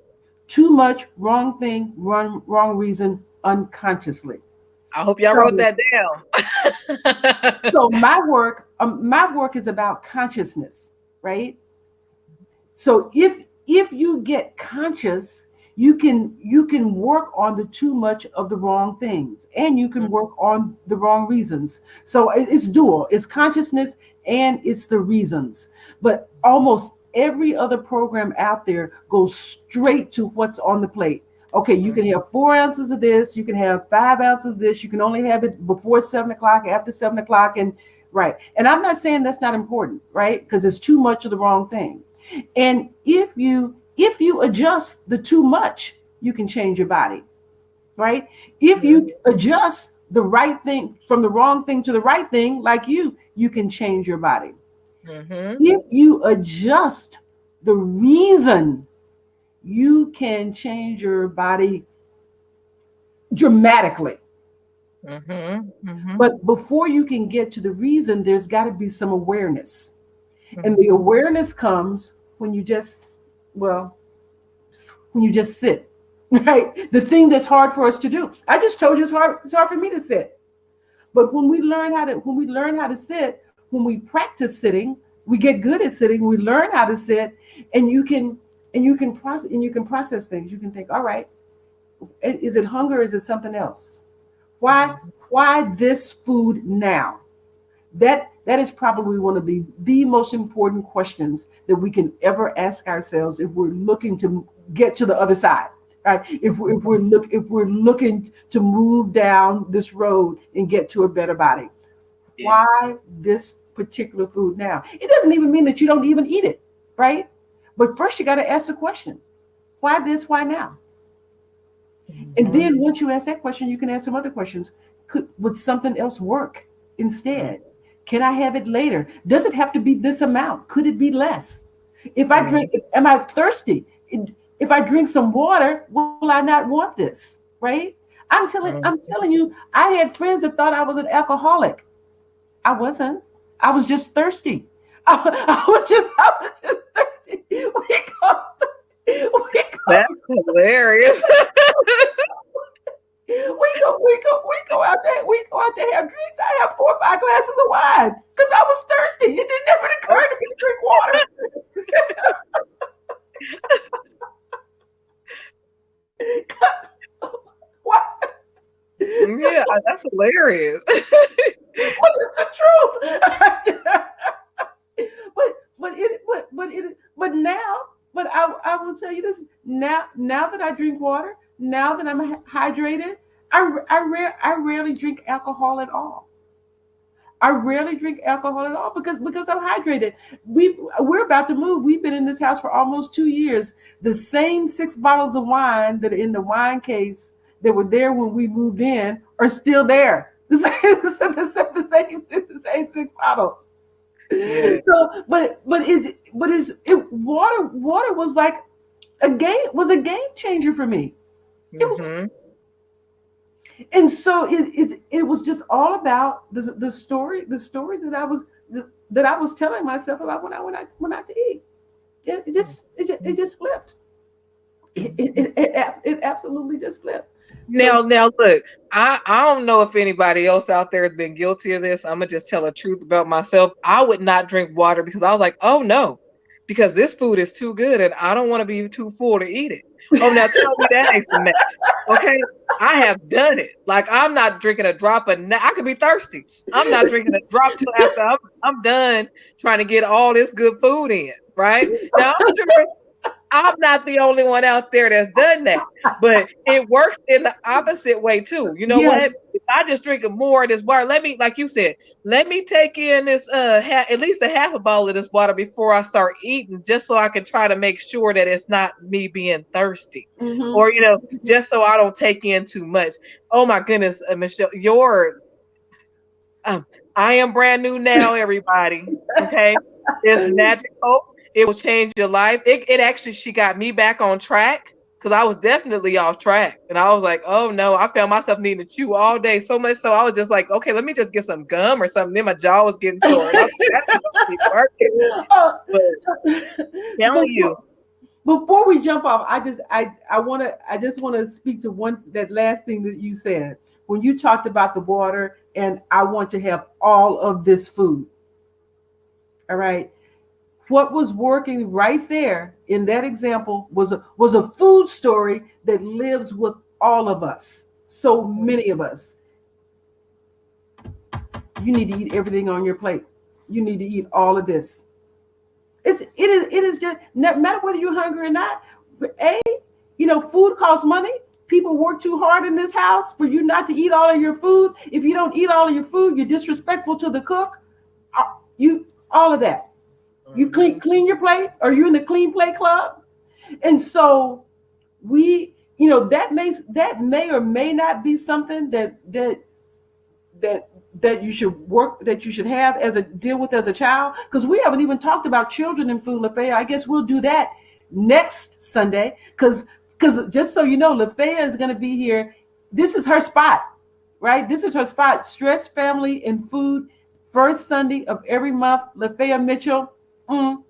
A: Too much wrong thing, wrong reason, unconsciously.
B: I hope y'all wrote
A: So,
B: that down.
A: so my work is about consciousness, right? So if you get conscious, you can work on the too much of the wrong things, and you can work on the wrong reasons. So it's dual. It's consciousness and it's the reasons. But almost every other program out there goes straight to what's on the plate. Okay, you can have 4 ounces of this, you can have 5 ounces of this, you can only have it before 7 o'clock, after 7 o'clock, and right. And I'm not saying that's not important, right? Because it's too much of the wrong thing. And if you adjust the too much, you can change your body, right? If
B: Mhm.
A: you adjust the right thing from the wrong thing to the right thing, like you can change your body.
B: Mhm.
A: If you adjust the reason, you can change your body dramatically.
B: Mhm. Mhm.
A: But before you can get to the reason, there's got to be some awareness. And the
B: Mhm.
A: awareness comes when you just, well, when you just sit, right? The thing that's hard for us to do. I just told you it's hard for me to sit. But when we learn how to sit, when we practice sitting, we get good at sitting. We learn how to sit, and you can process things. You can think, all right, is it hunger? Is it something else? Why
B: Mhm.
A: why this food now? That is probably one of the most important questions that we can ever ask ourselves if we're looking to get to the other side, right? If we're looking to move down this road and get to a better body.
B: Yeah.
A: Why this particular food now? It doesn't even mean that you don't even eat it, right? But first you got to ask the question, why this? Why now? And
B: Mhm.
A: then once you ask that question, you can ask some other questions. Would something else work
B: Mhm.
A: instead? Can I have it later? Does it have to be this amount? Could it be less?
B: Mhm.
A: Am I thirsty? If I drink some water, will I not want this? Right? I'm telling you, I had friends that thought I was an alcoholic. I wasn't. I was just thirsty. I was just thirsty. We go,
B: That's hilarious.
A: we go out there. We go out there have drinks. I have 4 or 5 glasses of wine because I was thirsty. It didn't never occur to me to drink water. What?
B: Yeah, that's hilarious.
A: What is the truth? but now, but I will tell you this now that I drink water, now that I'm hydrated, I rarely drink alcohol at all. I rarely drink alcohol at all because I'm hydrated. We're about to move. We've been in this house for almost 2 years. The same 6 bottles of wine that are in the wine case that were there when we moved in are still there. The same 6 bottles.
B: Yeah.
A: Water was like a game changer for me. It was,
B: Mhm.
A: and so it was just all about the story that I was telling myself about when I went out to eat. It just flipped. It absolutely just flipped. So
B: Now look, I don't know if anybody else out there has been guilty of this. I'm gonna just tell the truth about myself. I would not drink water because I was like, oh no, because this food is too good and I don't want to be too full to eat it. Oh, now tell me that ain't some mess. Okay. I have done it. Like I'm not drinking a drop of I could be thirsty. I'm not drinking a drop till after I'm done trying to get all this good food in. Right. Now I'm sure I'm not the only one out there that's done that, but it works in the opposite way too. You know what?
A: yes.
B: If I just drink more of this water, let me, like you said, let me take in this at least a half a bottle of this water before I start eating, just so I can try to make sure that it's not me being thirsty,
A: Hmm.
B: or just so I don't take in too much. Oh my goodness, Michelle, your um, I am brand new now, everybody. Okay. It's magical. It will change your life. It actually, she got me back on track because I was definitely off track. And I was like, oh no, I found myself needing to chew all day so much. So I was just like, okay, let me just get some gum or something. Then my jaw was getting sore. And I was like, that's not keep working.
A: Uh,
B: But
A: so
B: telling you,
A: before we jump off, I just want to speak to one that last thing that you said when you talked about the water, and I want to have all of this food. All right. What was working right there in that example was a food story that lives with all of us. So many of us. You need to eat everything on your plate. You need to eat all of this. It is just no matter whether you're hungry or not. But Food costs money. People work too hard in this house for you not to eat all of your food. If you don't eat all of your food, you're disrespectful to the cook. You all of that. You
B: Mm-hmm.
A: clean your plate. Are you in the clean plate club? And so that may or may not be something that you should have as a deal with as a child, because we haven't even talked about children in food, Lafayette. I guess we'll do that next Sunday, because just so you know, Lafayette is going to be here. This is her spot, right? This is her spot. Stress, family, and food. First Sunday of every month. Lafayette Mitchell. mm,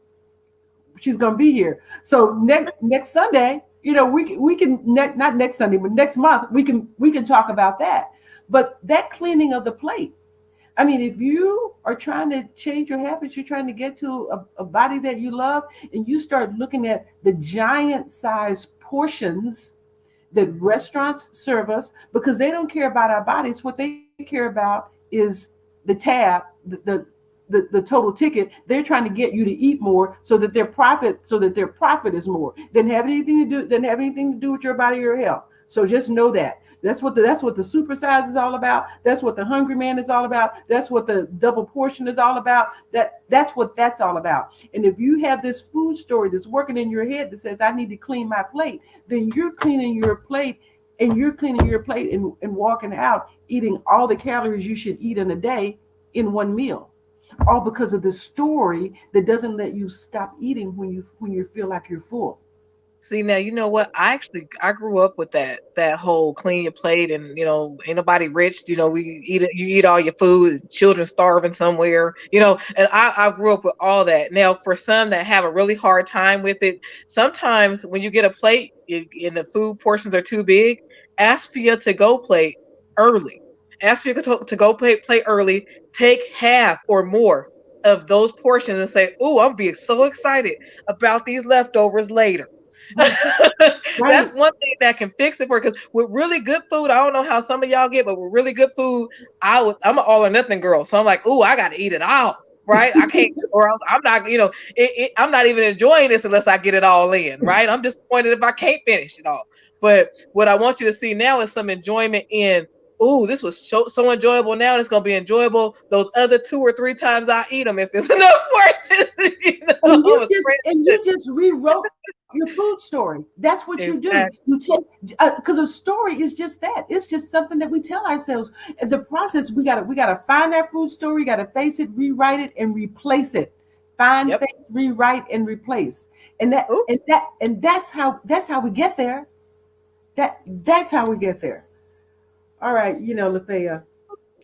A: she's going to be here. So next Sunday, we can not next Sunday, but next month we can talk about that. But that cleaning of the plate. I mean, if you are trying to change your habits, you're trying to get to a body that you love, and you start looking at the giant size portions that restaurants serve us, because they don't care about our bodies. What they care about is the tab, the total ticket. They're trying to get you to eat more so that their profit is more. Doesn't have anything to do with your body or your health. So just know that. That's what the supersize is all about. That's what the hungry man is all about. That's what the double portion is all about. That's what that's all about. And if you have this food story that's working in your head that says I need to clean my plate, then you're cleaning your plate and walking out eating all the calories you should eat in a day in one meal, all because of the story that doesn't let you stop eating when you feel like you're full.
B: See, now you know what? I grew up with that whole clean your plate, and ain't nobody rich. We eat it, you eat all your food, children starving somewhere. And I grew up with all that. Now, for some that have a really hard time with it, sometimes when you get a plate and the food portions are too big, ask for your to go plate early. Ask for your to go plate early. Take half or more of those portions and say, "Ooh, I'm being so excited about these leftovers later." That's
A: Right.
B: one thing that can fix it for, because with really good food, I don't know how some of y'all get, but with really good food, I'm an all or nothing girl. So I'm like, ooh, I got to eat it all, right? I can't, or else I'm not, I'm not even enjoying this unless I get it all in, right? I'm disappointed if I can't finish it all. But what I want you to see now is some enjoyment in. Ooh, this was so enjoyable. Now it's gonna be enjoyable those other 2 or 3 times I eat them if it's enough portions.
A: and
B: I'm
A: you
B: a
A: just
B: spread.
A: and you just rewrote your food story. That's what you do. You
B: Exactly.
A: take, because a story is just that. It's just something that we tell ourselves. And the process, we gotta find that food story. We gotta face it, rewrite it, and replace it. Find,
B: Yep.
A: face, rewrite, and replace. And that
B: Ooh,
A: and that and that's how we get there. That's how we get there. All right, Lafayette.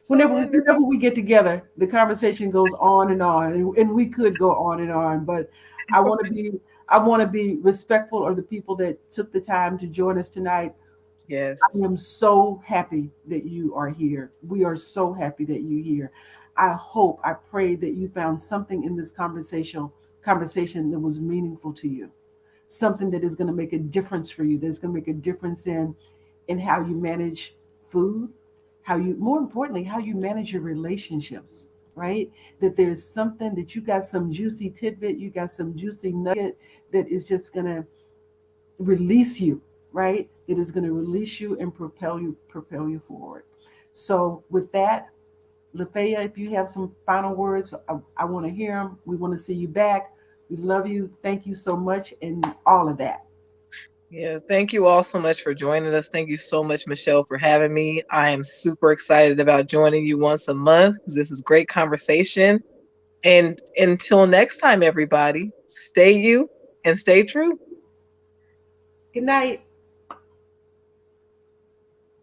B: so
A: Whenever
B: wonderful.
A: we get together, the conversation goes on and on, and we could go on and on. But I want to be I want to be respectful of the people that took the time to join us tonight. I
B: Yes.
A: am so happy that you are here. We are so happy that you're here. I pray that you found something in this conversation that was meaningful to you, something that is going to make a difference for you, that's going to make a difference in how you manage food, more importantly, how you manage your relationships, right? That there's something that you got, some juicy tidbit, you got some juicy nugget that is just going to release you, right? It is going to release you and propel you forward. So with that, Lafayette, if you have some final words, I want to hear them. We want to see you back. We love you. Thank you so much, and all of that.
B: Yeah. Thank you all so much for joining us. Thank you so much, Michelle, for having me. I am super excited about joining you once a month. This is great conversation. And until next time, everybody, stay you and stay true.
A: Good night.